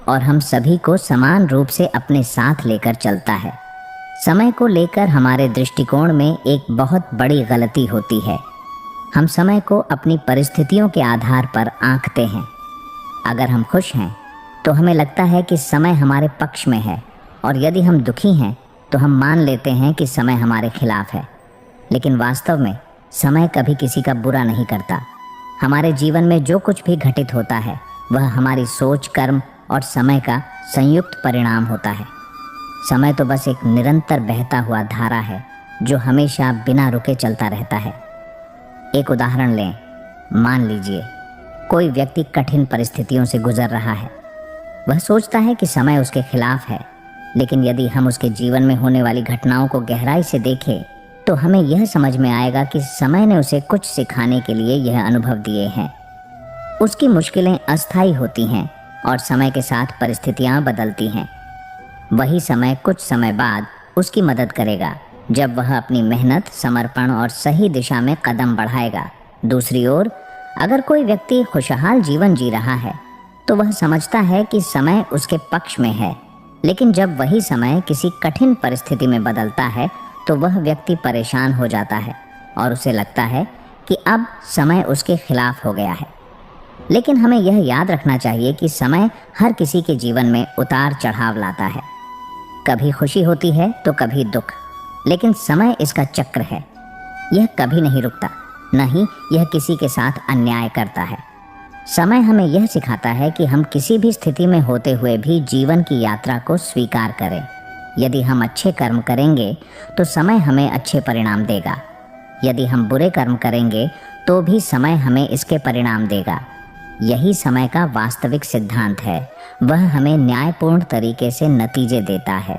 [SPEAKER 1] और हम सभी को समान रूप से अपने साथ लेकर चलता है। समय को लेकर हमारे दृष्टिकोण में एक बहुत बड़ी गलती होती है। हम समय को अपनी परिस्थितियों के आधार पर आंकते हैं। अगर हम खुश हैं तो हमें लगता है कि समय हमारे पक्ष में है, और यदि हम दुखी हैं तो हम मान लेते हैं कि समय हमारे खिलाफ है। लेकिन वास्तव में समय कभी किसी का बुरा नहीं करता। हमारे जीवन में जो कुछ भी घटित होता है वह हमारी सोच, कर्म और समय का संयुक्त परिणाम होता है। समय तो बस एक निरंतर बहता हुआ धारा है जो हमेशा बिना रुके चलता रहता है। एक उदाहरण लें। मान लीजिए कोई व्यक्ति कठिन परिस्थितियों से गुजर रहा है। वह सोचता है कि समय उसके खिलाफ है, लेकिन यदि हम उसके जीवन में होने वाली घटनाओं को गहराई से देखें तो हमें यह समझ में आएगा कि समय ने उसे कुछ सिखाने के लिए यह अनुभव दिए हैं। उसकी मुश्किलें अस्थायी होती हैं और समय के साथ परिस्थितियां बदलती हैं। वही समय कुछ समय बाद उसकी मदद करेगा जब वह अपनी मेहनत, समर्पण और सही दिशा में कदम बढ़ाएगा। दूसरी ओर, अगर कोई व्यक्ति खुशहाल जीवन जी रहा है तो वह समझता है कि समय उसके पक्ष में है, लेकिन जब वही समय किसी कठिन परिस्थिति में बदलता है तो वह व्यक्ति परेशान हो जाता है और उसे लगता है कि अब समय उसके खिलाफ हो गया है। लेकिन हमें यह याद रखना चाहिए कि समय हर किसी के जीवन में उतार चढ़ाव लाता है। कभी खुशी होती है तो कभी दुख, लेकिन समय इसका चक्र है। यह कभी नहीं रुकता, न ही यह किसी के साथ अन्याय करता है। समय हमें यह सिखाता है कि हम किसी भी स्थिति में होते हुए भी जीवन की यात्रा को स्वीकार करें। यदि हम अच्छे कर्म करेंगे तो समय हमें अच्छे परिणाम देगा। यदि हम बुरे कर्म करेंगे तो भी समय हमें इसके परिणाम देगा। यही समय का वास्तविक सिद्धांत है। वह हमें न्यायपूर्ण तरीके से नतीजे देता है,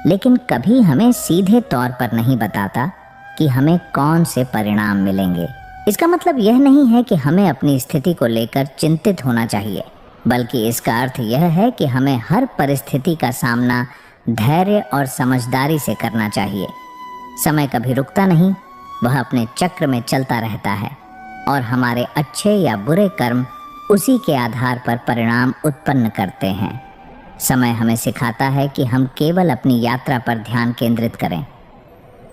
[SPEAKER 1] लेकिन कभी हमें सीधे तौर पर नहीं बताता कि हमें कौन से परिणाम मिलेंगे। इसका मतलब यह नहीं है कि हमें अपनी स्थिति को लेकर चिंतित होना चाहिए, बल्कि इसका अर्थ यह है कि हमें हर परिस्थिति का सामना धैर्य और समझदारी से करना चाहिए। समय कभी रुकता नहीं, वह अपने चक्र में चलता रहता है और हमारे अच्छे या बुरे कर्म उसी के आधार पर परिणाम उत्पन्न करते हैं। समय हमें सिखाता है कि हम केवल अपनी यात्रा पर ध्यान केंद्रित करें।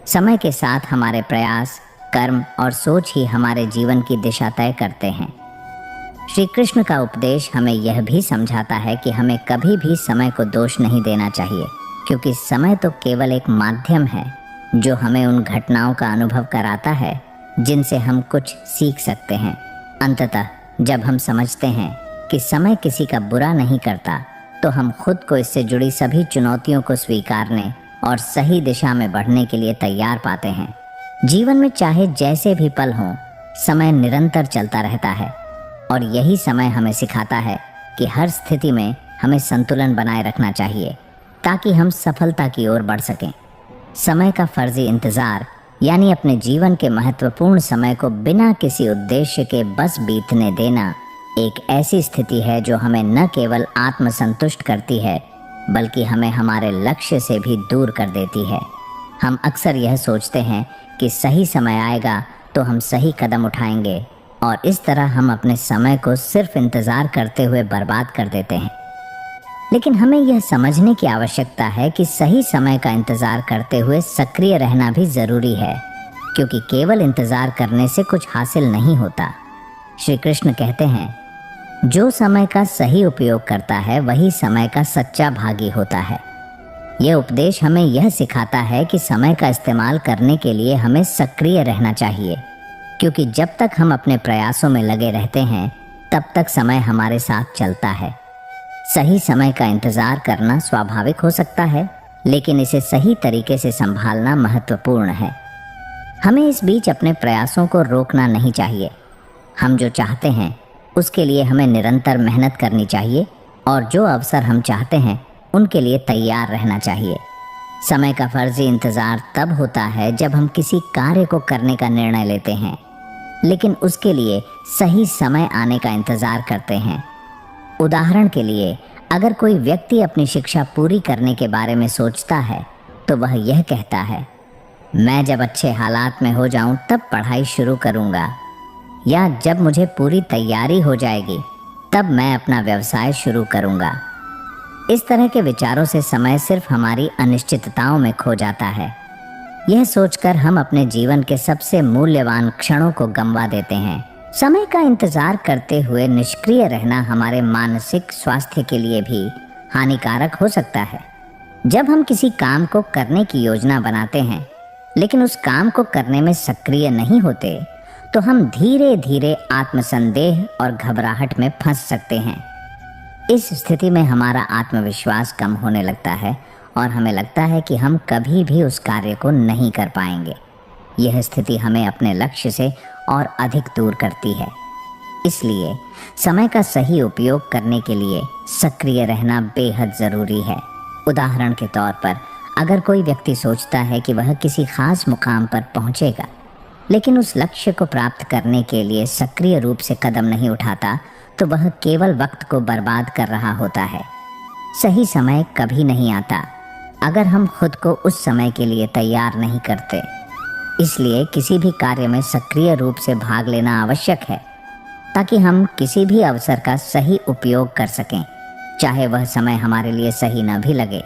[SPEAKER 1] समय के साथ हमारे प्रयास, कर्म और सोच ही हमारे जीवन की दिशा तय करते हैं। श्री कृष्ण का उपदेश हमें यह भी समझाता है कि हमें कभी भी समय को दोष नहीं देना चाहिए, क्योंकि समय तो केवल एक माध्यम है जो हमें उन घटनाओं का अनुभव कराता है जिनसे हम कुछ सीख सकते हैं। अंततः जब हम समझते हैं कि समय किसी का बुरा नहीं करता, तो हम खुद को इससे जुड़ी सभी चुनौतियों को स्वीकारने और सही दिशा में बढ़ने के लिए तैयार पाते हैं। जीवन में चाहे जैसे भी पल हों, समय निरंतर चलता रहता है और यही समय हमें सिखाता है कि हर स्थिति में हमें संतुलन बनाए रखना चाहिए ताकि हम सफलता की ओर बढ़ सकें। समय का फर्जी इंतज़ार, यानी अपने जीवन के महत्वपूर्ण समय को बिना किसी उद्देश्य के बस बीतने देना, एक ऐसी स्थिति है जो हमें न केवल आत्मसंतुष्ट करती है, बल्कि हमें हमारे लक्ष्य से भी दूर कर देती है। हम अक्सर यह सोचते हैं कि सही समय आएगा तो हम सही कदम उठाएंगे, और इस तरह हम अपने समय को सिर्फ इंतज़ार करते हुए बर्बाद कर देते हैं। लेकिन हमें यह समझने की आवश्यकता है कि सही समय का इंतज़ार करते हुए सक्रिय रहना भी ज़रूरी है, क्योंकि केवल इंतज़ार करने से कुछ हासिल नहीं होता। श्री कृष्ण कहते हैं, जो समय का सही उपयोग करता है वही समय का सच्चा भागी होता है। यह उपदेश हमें यह सिखाता है कि समय का इस्तेमाल करने के लिए हमें सक्रिय रहना चाहिए, क्योंकि जब तक हम अपने प्रयासों में लगे रहते हैं तब तक समय हमारे साथ चलता है। सही समय का इंतज़ार करना स्वाभाविक हो सकता है, लेकिन इसे सही तरीके से संभालना महत्वपूर्ण है। हमें इस बीच अपने प्रयासों को रोकना नहीं चाहिए। हम जो चाहते हैं उसके लिए हमें निरंतर मेहनत करनी चाहिए, और जो अवसर हम चाहते हैं उनके लिए तैयार रहना चाहिए। समय का फर्जी इंतज़ार तब होता है जब हम किसी कार्य को करने का निर्णय लेते हैं, लेकिन उसके लिए सही समय आने का इंतज़ार करते हैं। उदाहरण के लिए, अगर कोई व्यक्ति अपनी शिक्षा पूरी करने के बारे में सोचता है तो वह यह कहता है, मैं जब अच्छे हालात में हो जाऊं तब पढ़ाई शुरू करूंगा, या जब मुझे पूरी तैयारी हो जाएगी तब मैं अपना व्यवसाय शुरू करूंगा। इस तरह के विचारों से समय सिर्फ हमारी अनिश्चितताओं में खो जाता है। यह सोचकर हम अपने जीवन के सबसे मूल्यवान क्षणों को गंवा देते हैं। समय का इंतजार करते हुए निष्क्रिय रहना हमारे मानसिक स्वास्थ्य के लिए भी हानिकारक हो सकता है। जब हम किसी काम को करने की योजना बनाते हैं लेकिन उस काम को करने में सक्रिय नहीं होते तो हम धीरे धीरे आत्मसंदेह और घबराहट में फंस सकते हैं। इस स्थिति में हमारा आत्मविश्वास कम होने लगता है और हमें लगता है कि हम कभी भी उस कार्य को नहीं कर पाएंगे। यह स्थिति हमें अपने लक्ष्य से और अधिक दूर करती है। इसलिए समय का सही उपयोग करने के लिए सक्रिय रहना बेहद ज़रूरी है। उदाहरण के तौर पर, अगर कोई व्यक्ति सोचता है कि वह किसी खास मुकाम पर पहुंचेगा लेकिन उस लक्ष्य को प्राप्त करने के लिए सक्रिय रूप से कदम नहीं उठाता तो वह केवल वक्त को बर्बाद कर रहा होता है। सही समय कभी नहीं आता अगर हम खुद को उस समय के लिए तैयार नहीं करते। इसलिए किसी भी कार्य में सक्रिय रूप से भाग लेना आवश्यक है ताकि हम किसी भी अवसर का सही उपयोग कर सकें, चाहे वह समय हमारे लिए सही न भी लगे।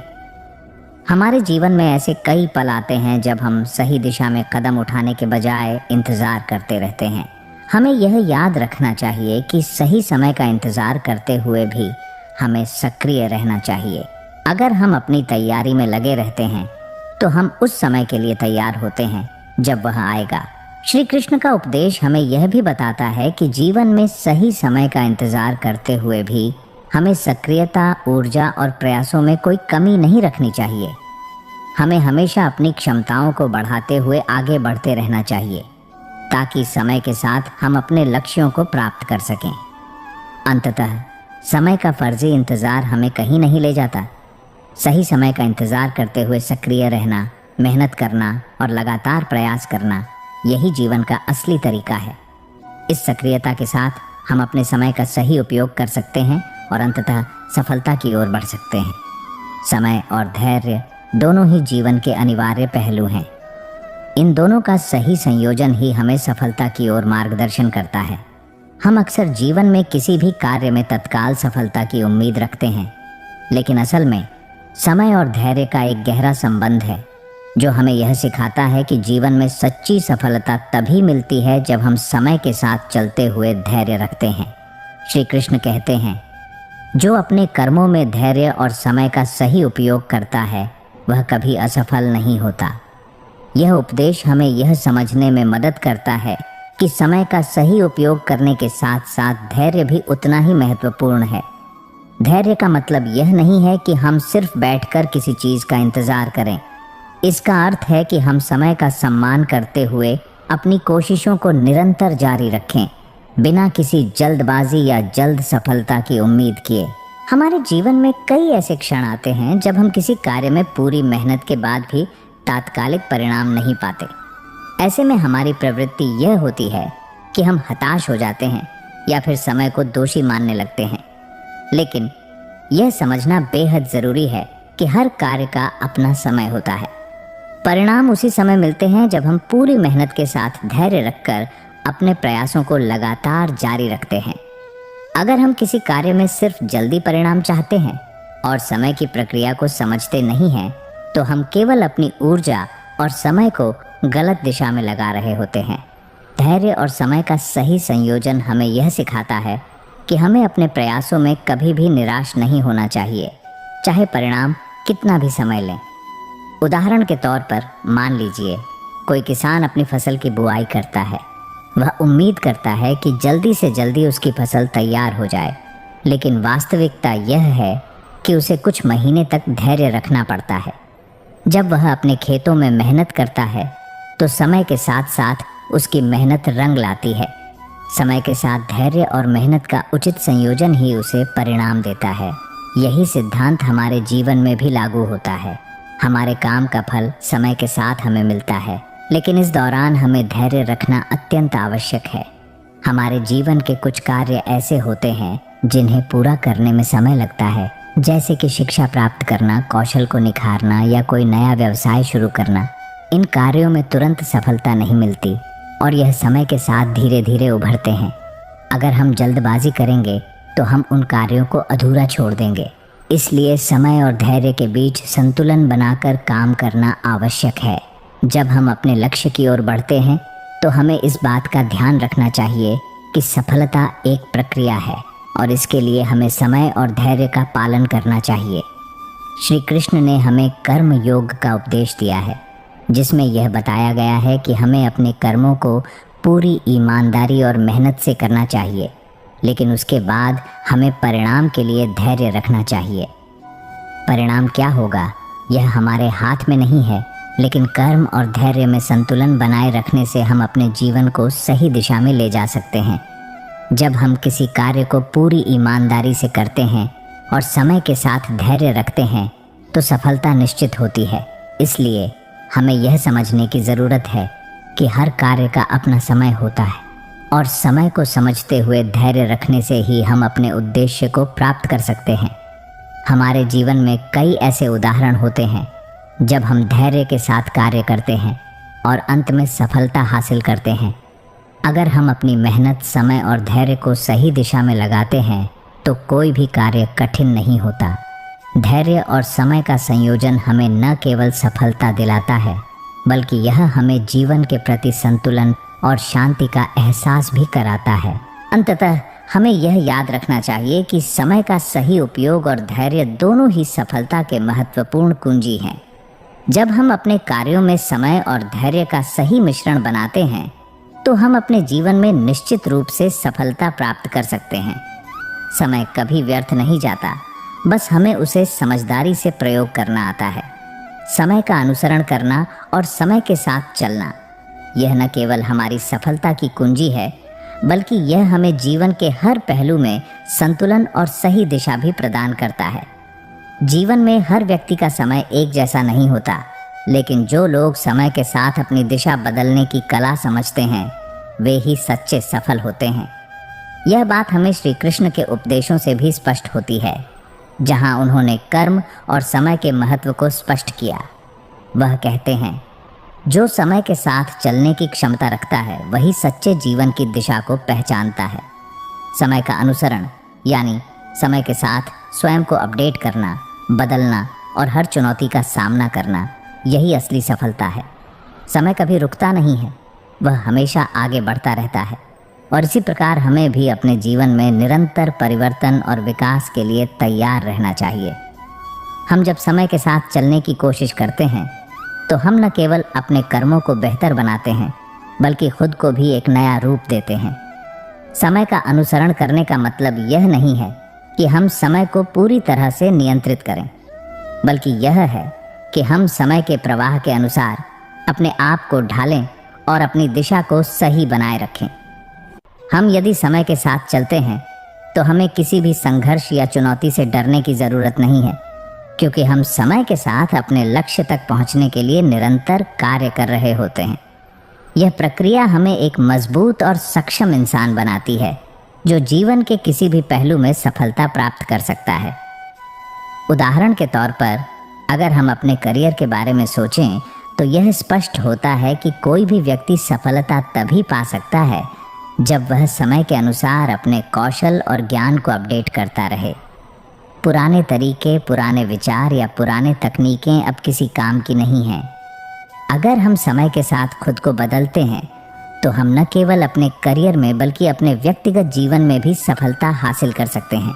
[SPEAKER 1] हमारे जीवन में ऐसे कई पल आते हैं जब हम सही दिशा में कदम उठाने के बजाय इंतज़ार करते रहते हैं। हमें यह याद रखना चाहिए कि सही समय का इंतज़ार करते हुए भी हमें सक्रिय रहना चाहिए। अगर हम अपनी तैयारी में लगे रहते हैं तो हम उस समय के लिए तैयार होते हैं जब वह आएगा। श्री कृष्ण का उपदेश हमें यह भी बताता है कि जीवन में सही समय का इंतज़ार करते हुए भी हमें सक्रियता, ऊर्जा और प्रयासों में कोई कमी नहीं रखनी चाहिए। हमें हमेशा अपनी क्षमताओं को बढ़ाते हुए आगे बढ़ते रहना चाहिए ताकि समय के साथ हम अपने लक्ष्यों को प्राप्त कर सकें। अंततः समय का फर्जी इंतज़ार हमें कहीं नहीं ले जाता। सही समय का इंतज़ार करते हुए सक्रिय रहना, मेहनत करना और लगातार प्रयास करना, यही जीवन का असली तरीका है। इस सक्रियता के साथ हम अपने समय का सही उपयोग कर सकते हैं और अंततः सफलता की ओर बढ़ सकते हैं। समय और धैर्य दोनों ही जीवन के अनिवार्य पहलू हैं। इन दोनों का सही संयोजन ही हमें सफलता की ओर मार्गदर्शन करता है। हम अक्सर जीवन में किसी भी कार्य में तत्काल सफलता की उम्मीद रखते हैं, लेकिन असल में समय और धैर्य का एक गहरा संबंध है जो हमें यह सिखाता है कि जीवन में सच्ची सफलता तभी मिलती है जब हम समय के साथ चलते हुए धैर्य रखते हैं। श्री कृष्ण कहते हैं, जो अपने कर्मों में धैर्य और समय का सही उपयोग करता है वह कभी असफल नहीं होता। यह उपदेश हमें यह समझने में मदद करता है कि समय का सही उपयोग करने के साथ साथ धैर्य भी उतना ही महत्वपूर्ण है। धैर्य का मतलब यह नहीं है कि हम सिर्फ बैठकर किसी चीज़ का इंतज़ार करें। इसका अर्थ है कि हम समय का सम्मान करते हुए अपनी कोशिशों को निरंतर जारी रखें, बिना किसी जल्दबाजी या जल्द सफलता की उम्मीद किए। हमारे जीवन में कई ऐसे क्षण आते हैं जब हम किसी कार्य में पूरी मेहनत के बाद भी तात्कालिक परिणाम नहीं पाते। ऐसे में हमारी प्रवृत्ति यह होती है कि हम हताश हो जाते हैं या फिर समय को दोषी मानने लगते हैं। लेकिन यह समझना बेहद ज़रूरी है कि हर कार्य का अपना समय होता है। परिणाम उसी समय मिलते हैं जब हम पूरी मेहनत के साथ धैर्य रखकर अपने प्रयासों को लगातार जारी रखते हैं। अगर हम किसी कार्य में सिर्फ जल्दी परिणाम चाहते हैं और समय की प्रक्रिया को समझते नहीं हैं तो हम केवल अपनी ऊर्जा और समय को गलत दिशा में लगा रहे होते हैं। धैर्य और समय का सही संयोजन हमें यह सिखाता है कि हमें अपने प्रयासों में कभी भी निराश नहीं होना चाहिए, चाहे परिणाम कितना भी समय लें। उदाहरण के तौर पर मान लीजिए कोई किसान अपनी फसल की बुआई करता है। वह उम्मीद करता है कि जल्दी से जल्दी उसकी फसल तैयार हो जाए, लेकिन वास्तविकता यह है कि उसे कुछ महीने तक धैर्य रखना पड़ता है। जब वह अपने खेतों में मेहनत करता है तो समय के साथ साथ उसकी मेहनत रंग लाती है। समय के साथ धैर्य और मेहनत का उचित संयोजन ही उसे परिणाम देता है। यही सिद्धांत हमारे जीवन में भी लागू होता है। हमारे काम का फल समय के साथ हमें मिलता है, लेकिन इस दौरान हमें धैर्य रखना अत्यंत आवश्यक है। हमारे जीवन के कुछ कार्य ऐसे होते हैं जिन्हें पूरा करने में समय लगता है, जैसे कि शिक्षा प्राप्त करना, कौशल को निखारना या कोई नया व्यवसाय शुरू करना। इन कार्यों में तुरंत सफलता नहीं मिलती और यह समय के साथ धीरे धीरे उभरते हैं। अगर हम जल्दबाजी करेंगे तो हम उन कार्यों को अधूरा छोड़ देंगे। इसलिए समय और धैर्य के बीच संतुलन बनाकर काम करना आवश्यक है। जब हम अपने लक्ष्य की ओर बढ़ते हैं तो हमें इस बात का ध्यान रखना चाहिए कि सफलता एक प्रक्रिया है और इसके लिए हमें समय और धैर्य का पालन करना चाहिए। श्री कृष्ण ने हमें कर्म योग का उपदेश दिया है, जिसमें यह बताया गया है कि हमें अपने कर्मों को पूरी ईमानदारी और मेहनत से करना चाहिए, लेकिन उसके बाद हमें परिणाम के लिए धैर्य रखना चाहिए। परिणाम क्या होगा यह हमारे हाथ में नहीं है, लेकिन कर्म और धैर्य में संतुलन बनाए रखने से हम अपने जीवन को सही दिशा में ले जा सकते हैं। जब हम किसी कार्य को पूरी ईमानदारी से करते हैं और समय के साथ धैर्य रखते हैं तो सफलता निश्चित होती है। इसलिए हमें यह समझने की ज़रूरत है कि हर कार्य का अपना समय होता है और समय को समझते हुए धैर्य रखने से ही हम अपने उद्देश्य को प्राप्त कर सकते हैं। हमारे जीवन में कई ऐसे उदाहरण होते हैं जब हम धैर्य के साथ कार्य करते हैं और अंत में सफलता हासिल करते हैं। अगर हम अपनी मेहनत, समय और धैर्य को सही दिशा में लगाते हैं तो कोई भी कार्य कठिन नहीं होता। धैर्य और समय का संयोजन हमें न केवल सफलता दिलाता है, बल्कि यह हमें जीवन के प्रति संतुलन और शांति का एहसास भी कराता है। अंततः हमें यह याद रखना चाहिए कि समय का सही उपयोग और धैर्य दोनों ही सफलता के महत्वपूर्ण कुंजी हैं। जब हम अपने कार्यों में समय और धैर्य का सही मिश्रण बनाते हैं तो हम अपने जीवन में निश्चित रूप से सफलता प्राप्त कर सकते हैं। समय कभी व्यर्थ नहीं जाता, बस हमें उसे समझदारी से प्रयोग करना आता है। समय का अनुसरण करना और समय के साथ चलना यह न केवल हमारी सफलता की कुंजी है, बल्कि यह हमें जीवन के हर पहलू में संतुलन और सही दिशा भी प्रदान करता है। जीवन में हर व्यक्ति का समय एक जैसा नहीं होता, लेकिन जो लोग समय के साथ अपनी दिशा बदलने की कला समझते हैं वे ही सच्चे सफल होते हैं। यह बात हमें श्री कृष्ण के उपदेशों से भी स्पष्ट होती है, जहां उन्होंने कर्म और समय के महत्व को स्पष्ट किया। वह कहते हैं, जो समय के साथ चलने की क्षमता रखता है वही सच्चे जीवन की दिशा को पहचानता है। समय का अनुसरण यानी समय के साथ स्वयं को अपडेट करना, बदलना और हर चुनौती का सामना करना, यही असली सफलता है। समय कभी रुकता नहीं है, वह हमेशा आगे बढ़ता रहता है और इसी प्रकार हमें भी अपने जीवन में निरंतर परिवर्तन और विकास के लिए तैयार रहना चाहिए। हम जब समय के साथ चलने की कोशिश करते हैं तो हम न केवल अपने कर्मों को बेहतर बनाते हैं, बल्कि खुद को भी एक नया रूप देते हैं। समय का अनुसरण करने का मतलब यह नहीं है कि हम समय को पूरी तरह से नियंत्रित करें, बल्कि यह है कि हम समय के प्रवाह के अनुसार अपने आप को ढालें और अपनी दिशा को सही बनाए रखें। हम यदि समय के साथ चलते हैं तो हमें किसी भी संघर्ष या चुनौती से डरने की ज़रूरत नहीं है, क्योंकि हम समय के साथ अपने लक्ष्य तक पहुंचने के लिए निरंतर कार्य कर रहे होते हैं। यह प्रक्रिया हमें एक मजबूत और सक्षम इंसान बनाती है, जो जीवन के किसी भी पहलू में सफलता प्राप्त कर सकता है। उदाहरण के तौर पर अगर हम अपने करियर के बारे में सोचें तो यह स्पष्ट होता है कि कोई भी व्यक्ति सफलता तभी पा सकता है जब वह समय के अनुसार अपने कौशल और ज्ञान को अपडेट करता रहे। पुराने तरीके, पुराने विचार या पुराने तकनीकें अब किसी काम की नहीं हैं। अगर हम समय के साथ खुद को बदलते हैं तो हम न केवल अपने करियर में बल्कि अपने व्यक्तिगत जीवन में भी सफलता हासिल कर सकते हैं।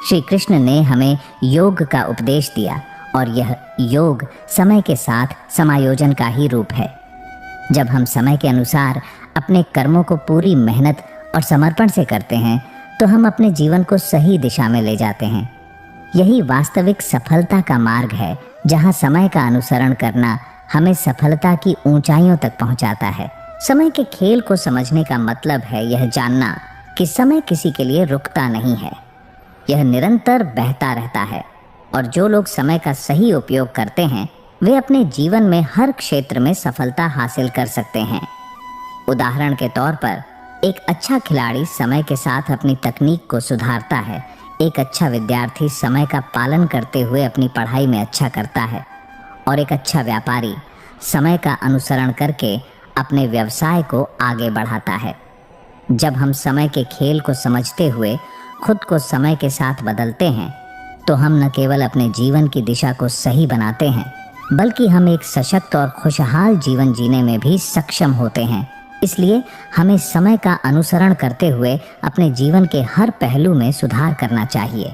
[SPEAKER 1] श्री कृष्ण ने हमें योग का उपदेश दिया और यह योग समय के साथ समायोजन का ही रूप है। जब हम समय के अनुसार अपने कर्मों को पूरी मेहनत और समर्पण से करते हैं तो हम अपने जीवन को सही दिशा में ले जाते हैं। यही वास्तविक सफलता का मार्ग है, जहां समय का अनुसरण करना हमें सफलता की ऊंचाइयों तक पहुंचाता है। समय के खेल को समझने का मतलब है यह जानना कि समय किसी के लिए रुकता नहीं है, यह निरंतर बहता रहता है और जो लोग समय का सही उपयोग करते हैं वे अपने जीवन में हर क्षेत्र में सफलता हासिल कर सकते हैं। उदाहरण के तौर पर एक अच्छा खिलाड़ी समय के साथ अपनी तकनीक को सुधारता है, एक अच्छा विद्यार्थी समय का पालन करते हुए अपनी पढ़ाई में अच्छा करता है और एक अच्छा व्यापारी समय का अनुसरण करके अपने व्यवसाय को आगे बढ़ाता है। जब हम समय के खेल को समझते हुए खुद को समय के साथ बदलते हैं तो हम न केवल अपने जीवन की दिशा को सही बनाते हैं बल्कि हम एक सशक्त और खुशहाल जीवन जीने में भी सक्षम होते हैं। इसलिए हमें समय का अनुसरण करते हुए अपने जीवन के हर पहलू में सुधार करना चाहिए।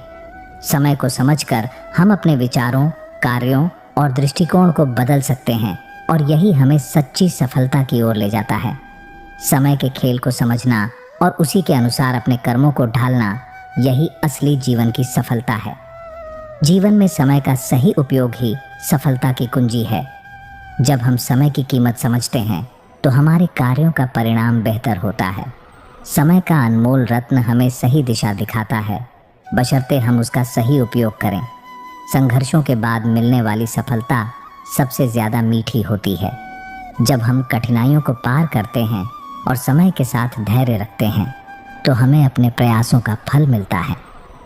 [SPEAKER 1] समय को समझकर हम अपने विचारों, कार्यों और दृष्टिकोण को बदल सकते हैं और यही हमें सच्ची सफलता की ओर ले जाता है। समय के खेल को समझना और उसी के अनुसार अपने कर्मों को ढालना, यही असली जीवन की सफलता है। जीवन में समय का सही उपयोग ही सफलता की कुंजी है। जब हम समय की कीमत समझते हैं तो हमारे कार्यों का परिणाम बेहतर होता है। समय का अनमोल रत्न हमें सही दिशा दिखाता है, बशर्ते हम उसका सही उपयोग करें। संघर्षों के बाद मिलने वाली सफलता सबसे ज़्यादा मीठी होती है। जब हम कठिनाइयों को पार करते हैं और समय के साथ धैर्य रखते हैं तो हमें अपने प्रयासों का फल मिलता है।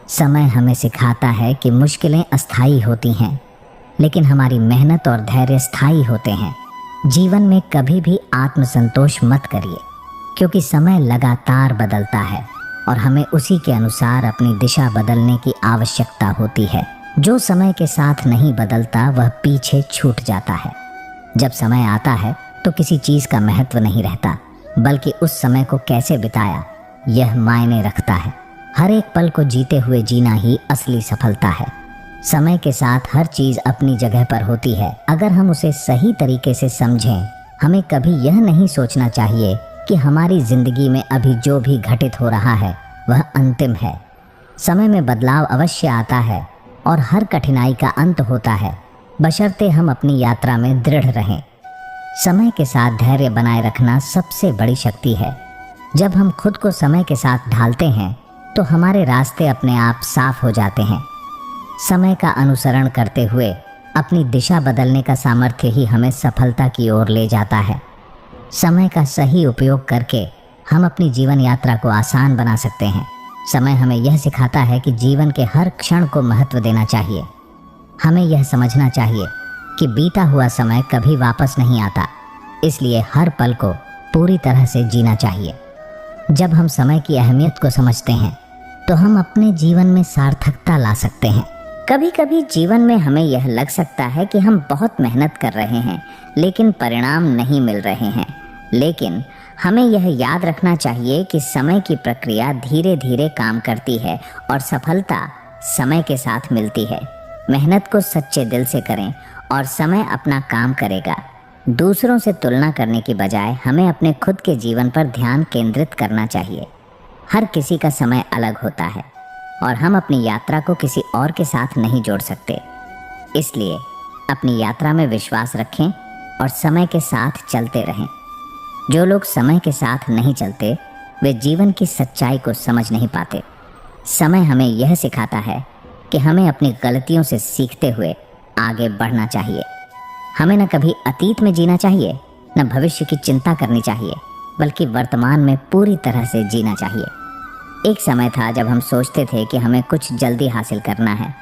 [SPEAKER 1] समय हमें सिखाता है कि मुश्किलें अस्थायी होती हैं, लेकिन हमारी मेहनत और धैर्य स्थायी होते हैं। जीवन में कभी भी आत्मसंतोष मत करिए, क्योंकि समय लगातार बदलता है और हमें उसी के अनुसार अपनी दिशा बदलने की आवश्यकता होती है। जो समय के साथ नहीं बदलता वह पीछे छूट जाता है। जब समय आता है तो किसी चीज़ का महत्व नहीं रहता, बल्कि उस समय को कैसे बिताया यह मायने रखता है। हर एक पल को जीते हुए जीना ही असली सफलता है। समय के साथ हर चीज़ अपनी जगह पर होती है। अगर हम उसे सही तरीके से समझें, हमें कभी यह नहीं सोचना चाहिए कि हमारी ज़िंदगी में अभी जो भी घटित हो रहा है वह अंतिम है। समय में बदलाव अवश्य आता है और हर कठिनाई का अंत होता है, बशर्ते हम अपनी यात्रा में दृढ़ रहें। समय के साथ धैर्य बनाए रखना सबसे बड़ी शक्ति है। जब हम खुद को समय के साथ ढालते हैं तो हमारे रास्ते अपने आप साफ हो जाते हैं। समय का अनुसरण करते हुए अपनी दिशा बदलने का सामर्थ्य ही हमें सफलता की ओर ले जाता है। समय का सही उपयोग करके हम अपनी जीवन यात्रा को आसान बना सकते हैं। समय हमें यह सिखाता है कि जीवन के हर क्षण को महत्व देना चाहिए। हमें यह समझना चाहिए कि बीता हुआ समय कभी वापस नहीं आता, इसलिए हर पल को पूरी तरह से जीना चाहिए। जब हम समय की अहमियत को समझते हैं तो हम अपने जीवन में सार्थकता ला सकते हैं। कभी कभी जीवन में हमें यह लग सकता है कि हम बहुत मेहनत कर रहे हैं लेकिन परिणाम नहीं मिल रहे हैं, लेकिन हमें यह याद रखना चाहिए कि समय की प्रक्रिया धीरे धीरे काम करती है और सफलता समय के साथ मिलती है। मेहनत को सच्चे दिल से करें और समय अपना काम करेगा। दूसरों से तुलना करने की बजाय हमें अपने खुद के जीवन पर ध्यान केंद्रित करना चाहिए। हर किसी का समय अलग होता है और हम अपनी यात्रा को किसी और के साथ नहीं जोड़ सकते। इसलिए अपनी यात्रा में विश्वास रखें और समय के साथ चलते रहें। जो लोग समय के साथ नहीं चलते वे जीवन की सच्चाई को समझ नहीं पाते। समय हमें यह सिखाता है कि हमें अपनी गलतियों से सीखते हुए आगे बढ़ना चाहिए। हमें न कभी अतीत में जीना चाहिए, न भविष्य की चिंता करनी चाहिए, बल्कि वर्तमान में पूरी तरह से जीना चाहिए। एक समय था जब हम सोचते थे कि हमें कुछ जल्दी हासिल करना है,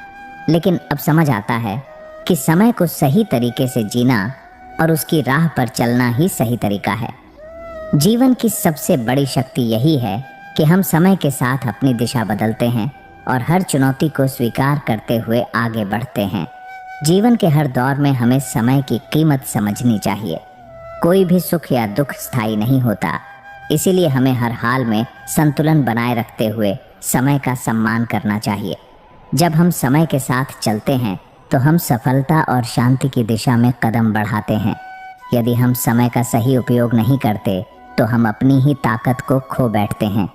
[SPEAKER 1] लेकिन अब समझ आता है कि समय को सही तरीके से जीना और उसकी राह पर चलना ही सही तरीका है। जीवन की सबसे बड़ी शक्ति यही है कि हम समय के साथ अपनी दिशा बदलते हैं और हर चुनौती को स्वीकार करते हुए आगे बढ़ते हैं। जीवन के हर दौर में हमें समय की कीमत समझनी चाहिए। कोई भी सुख या दुख स्थायी नहीं होता, इसीलिए हमें हर हाल में संतुलन बनाए रखते हुए समय का सम्मान करना चाहिए। जब हम समय के साथ चलते हैं तो हम सफलता और शांति की दिशा में कदम बढ़ाते हैं। यदि हम समय का सही उपयोग नहीं करते तो हम अपनी ही ताकत को खो बैठते हैं।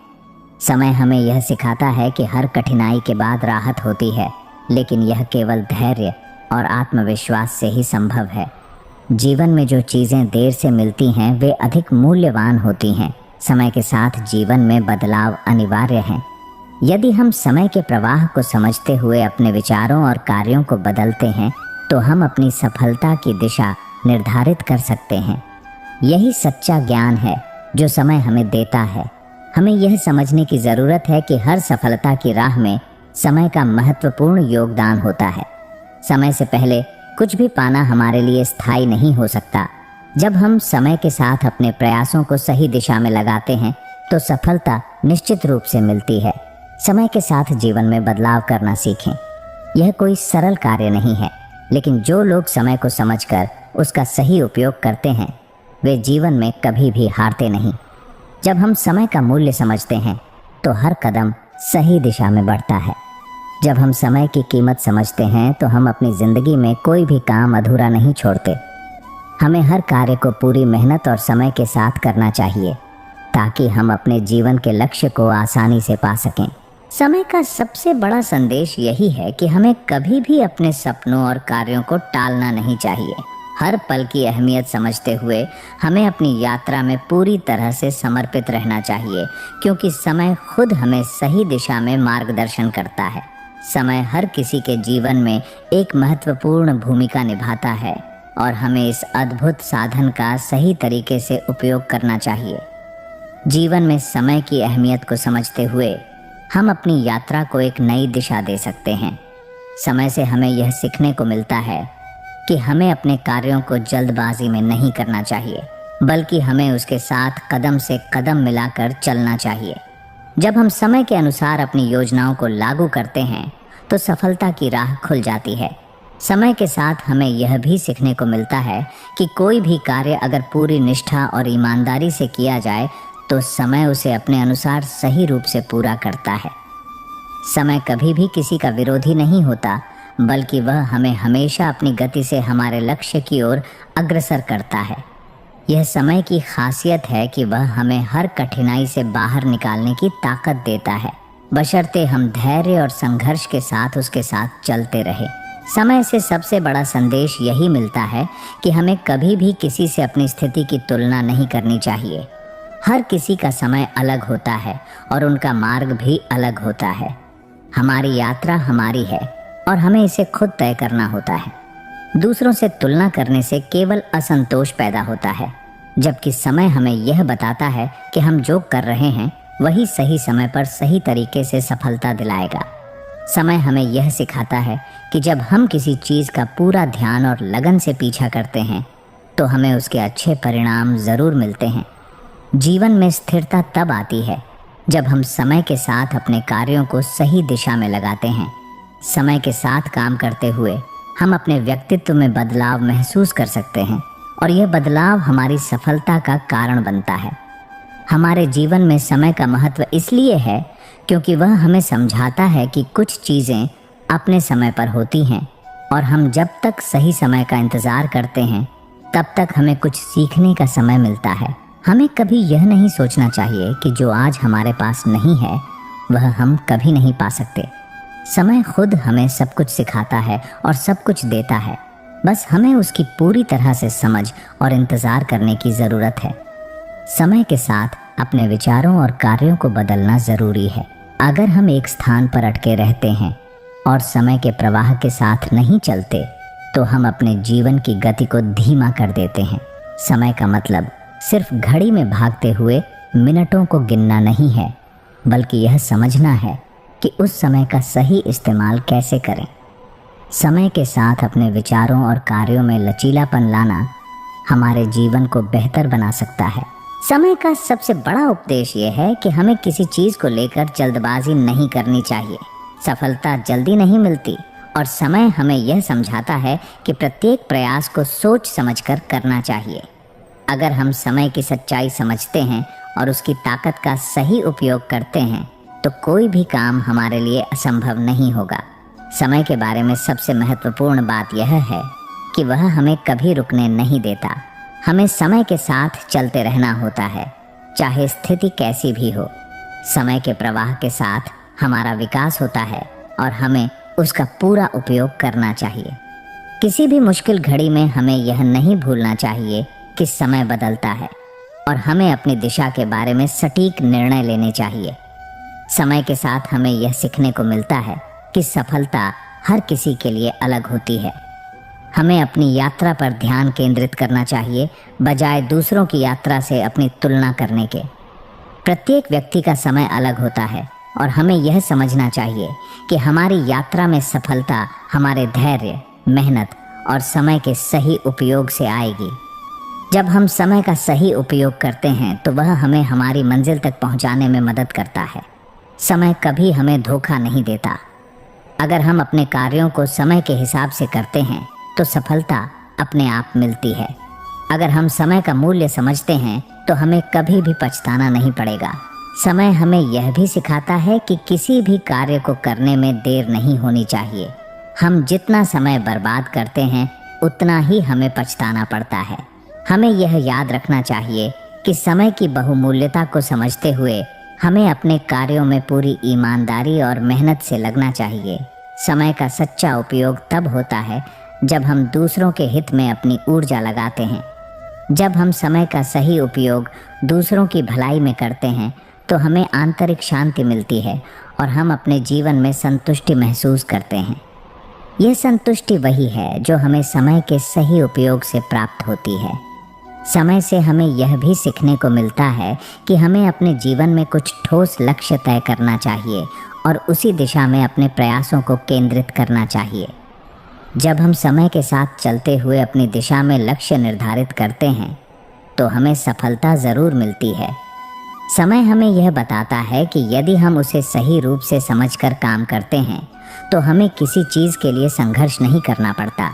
[SPEAKER 1] समय हमें यह सिखाता है कि हर कठिनाई के बाद राहत होती है, लेकिन यह केवल धैर्य और आत्मविश्वास से ही संभव है। जीवन में जो चीज़ें देर से मिलती हैं वे अधिक मूल्यवान होती हैं। समय के साथ जीवन में बदलाव अनिवार्य है। यदि हम समय के प्रवाह को समझते हुए अपने विचारों और कार्यों को बदलते हैं तो हम अपनी सफलता की दिशा निर्धारित कर सकते हैं। यही सच्चा ज्ञान है जो समय हमें देता है। हमें यह समझने की ज़रूरत है कि हर सफलता की राह में समय का महत्वपूर्ण योगदान होता है। समय से पहले कुछ भी पाना हमारे लिए स्थायी नहीं हो सकता। जब हम समय के साथ अपने प्रयासों को सही दिशा में लगाते हैं तो सफलता निश्चित रूप से मिलती है। समय के साथ जीवन में बदलाव करना सीखें। यह कोई सरल कार्य नहीं है, लेकिन जो लोग समय को समझकर उसका सही उपयोग करते हैं वे जीवन में कभी भी हारते नहीं। जब हम समय का मूल्य समझते हैं तो हर कदम सही दिशा में बढ़ता है। जब हम समय की कीमत समझते हैं तो हम अपनी ज़िंदगी में कोई भी काम अधूरा नहीं छोड़ते। हमें हर कार्य को पूरी मेहनत और समय के साथ करना चाहिए ताकि हम अपने जीवन के लक्ष्य को आसानी से पा सकें। समय का सबसे बड़ा संदेश यही है कि हमें कभी भी अपने सपनों और कार्यों को टालना नहीं चाहिए। हर पल की अहमियत समझते हुए हमें अपनी यात्रा में पूरी तरह से समर्पित रहना चाहिए, क्योंकि समय खुद हमें सही दिशा में मार्गदर्शन करता है। समय हर किसी के जीवन में एक महत्वपूर्ण भूमिका निभाता है और हमें इस अद्भुत साधन का सही तरीके से उपयोग करना चाहिए। जीवन में समय की अहमियत को समझते हुए हम अपनी यात्रा को एक नई दिशा दे सकते हैं। समय से हमें यह सीखने को मिलता है कि हमें अपने कार्यों को जल्दबाजी में नहीं करना चाहिए, बल्कि हमें उसके साथ कदम से कदम मिलाकर चलना चाहिए। जब हम समय के अनुसार अपनी योजनाओं को लागू करते हैं तो सफलता की राह खुल जाती है। समय के साथ हमें यह भी सीखने को मिलता है कि कोई भी कार्य अगर पूरी निष्ठा और ईमानदारी से किया जाए तो समय उसे अपने अनुसार सही रूप से पूरा करता है। समय कभी भी किसी का विरोधी नहीं होता, बल्कि वह हमें हमेशा अपनी गति से हमारे लक्ष्य की ओर अग्रसर करता है। यह समय की खासियत है कि वह हमें हर कठिनाई से बाहर निकालने की ताकत देता है, बशर्ते हम धैर्य और संघर्ष के साथ उसके साथ चलते रहे। समय से सबसे बड़ा संदेश यही मिलता है कि हमें कभी भी किसी से अपनी स्थिति की तुलना नहीं करनी चाहिए। हर किसी का समय अलग होता है और उनका मार्ग भी अलग होता है। हमारी यात्रा हमारी है और हमें इसे खुद तय करना होता है। दूसरों से तुलना करने से केवल असंतोष पैदा होता है, जबकि समय हमें यह बताता है कि हम जो कर रहे हैं वही सही समय पर सही तरीके से सफलता दिलाएगा। समय हमें यह सिखाता है कि जब हम किसी चीज़ का पूरा ध्यान और लगन से पीछा करते हैं तो हमें उसके अच्छे परिणाम ज़रूर मिलते हैं। जीवन में स्थिरता तब आती है जब हम समय के साथ अपने कार्यों को सही दिशा में लगाते हैं। समय के साथ काम करते हुए हम अपने व्यक्तित्व में बदलाव महसूस कर सकते हैं और यह बदलाव हमारी सफलता का कारण बनता है। हमारे जीवन में समय का महत्व इसलिए है क्योंकि वह हमें समझाता है कि कुछ चीज़ें अपने समय पर होती हैं और हम जब तक सही समय का इंतज़ार करते हैं तब तक हमें कुछ सीखने का समय मिलता है। हमें कभी यह नहीं सोचना चाहिए कि जो आज हमारे पास नहीं है वह हम कभी नहीं पा सकते। समय खुद हमें सब कुछ सिखाता है और सब कुछ देता है, बस हमें उसकी पूरी तरह से समझ और इंतज़ार करने की ज़रूरत है। समय के साथ अपने विचारों और कार्यों को बदलना ज़रूरी है। अगर हम एक स्थान पर अटके रहते हैं और समय के प्रवाह के साथ नहीं चलते तो हम अपने जीवन की गति को धीमा कर देते हैं। समय का मतलब सिर्फ घड़ी में भागते हुए मिनटों को गिनना नहीं है, बल्कि यह समझना है कि उस समय का सही इस्तेमाल कैसे करें। समय के साथ अपने विचारों और कार्यों में लचीलापन लाना हमारे जीवन को बेहतर बना सकता है। समय का सबसे बड़ा उपदेश यह है कि हमें किसी चीज़ को लेकर जल्दबाजी नहीं करनी चाहिए। सफलता जल्दी नहीं मिलती और समय हमें यह समझाता है कि प्रत्येक प्रयास को सोच समझकर करना चाहिए। अगर हम समय की सच्चाई समझते हैं और उसकी ताकत का सही उपयोग करते हैं तो कोई भी काम हमारे लिए असंभव नहीं होगा। समय के बारे में सबसे महत्वपूर्ण बात यह है कि वह हमें कभी रुकने नहीं देता। हमें समय के साथ चलते रहना होता है, चाहे स्थिति कैसी भी हो। समय के प्रवाह के साथ हमारा विकास होता है और हमें उसका पूरा उपयोग करना चाहिए। किसी भी मुश्किल घड़ी में हमें यह नहीं भूलना चाहिए कि समय बदलता है और हमें अपनी दिशा के बारे में सटीक निर्णय लेने चाहिए। समय के साथ हमें यह सीखने को मिलता है कि सफलता हर किसी के लिए अलग होती है। हमें अपनी यात्रा पर ध्यान केंद्रित करना चाहिए, बजाय दूसरों की यात्रा से अपनी तुलना करने के। प्रत्येक व्यक्ति का समय अलग होता है और हमें यह समझना चाहिए कि हमारी यात्रा में सफलता हमारे धैर्य, मेहनत और समय के सही उपयोग से आएगी। जब हम समय का सही उपयोग करते हैं तो वह हमें हमारी मंजिल तक पहुंचाने में मदद करता है। समय कभी हमें धोखा नहीं देता। अगर हम अपने कार्यों को समय के हिसाब से करते हैं तो सफलता अपने आप मिलती है। अगर हम समय का मूल्य समझते हैं तो हमें कभी भी पछताना नहीं पड़ेगा। समय हमें यह भी सिखाता है कि किसी भी कार्य को करने में देर नहीं होनी चाहिए। हम जितना समय बर्बाद करते हैं उतना ही हमें पछताना पड़ता है। हमें यह याद रखना चाहिए कि समय की बहुमूल्यता को समझते हुए हमें अपने कार्यों में पूरी ईमानदारी और मेहनत से लगना चाहिए। समय का सच्चा उपयोग तब होता है जब हम दूसरों के हित में अपनी ऊर्जा लगाते हैं। जब हम समय का सही उपयोग दूसरों की भलाई में करते हैं तो हमें आंतरिक शांति मिलती है और हम अपने जीवन में संतुष्टि महसूस करते हैं। यह संतुष्टि वही है जो हमें समय के सही उपयोग से प्राप्त होती है। समय से हमें यह भी सीखने को मिलता है कि हमें अपने जीवन में कुछ ठोस लक्ष्य तय करना चाहिए और उसी दिशा में अपने प्रयासों को केंद्रित करना चाहिए। जब हम समय के साथ चलते हुए अपनी दिशा में लक्ष्य निर्धारित करते हैं तो हमें सफलता ज़रूर मिलती है। समय हमें यह बताता है कि यदि हम उसे सही रूप से समझकर काम करते हैं तो हमें किसी चीज़ के लिए संघर्ष नहीं करना पड़ता।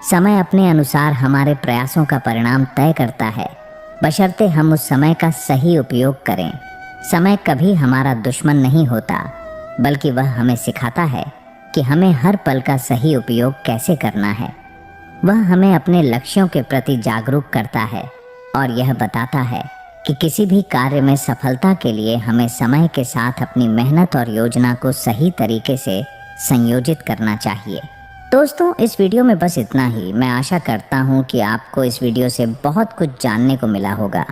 [SPEAKER 1] समय अपने अनुसार हमारे प्रयासों का परिणाम तय करता है, बशर्ते हम उस समय का सही उपयोग करें। समय कभी हमारा दुश्मन नहीं होता, बल्कि वह हमें सिखाता है कि हमें हर पल का सही उपयोग कैसे करना है। वह हमें अपने लक्ष्यों के प्रति जागरूक करता है और यह बताता है कि किसी भी कार्य में सफलता के लिए हमें समय के साथ अपनी मेहनत और योजना को सही तरीके से संयोजित करना चाहिए। दोस्तों, इस वीडियो में बस इतना ही। मैं आशा करता हूँ कि आपको इस वीडियो से बहुत कुछ जानने को मिला होगा।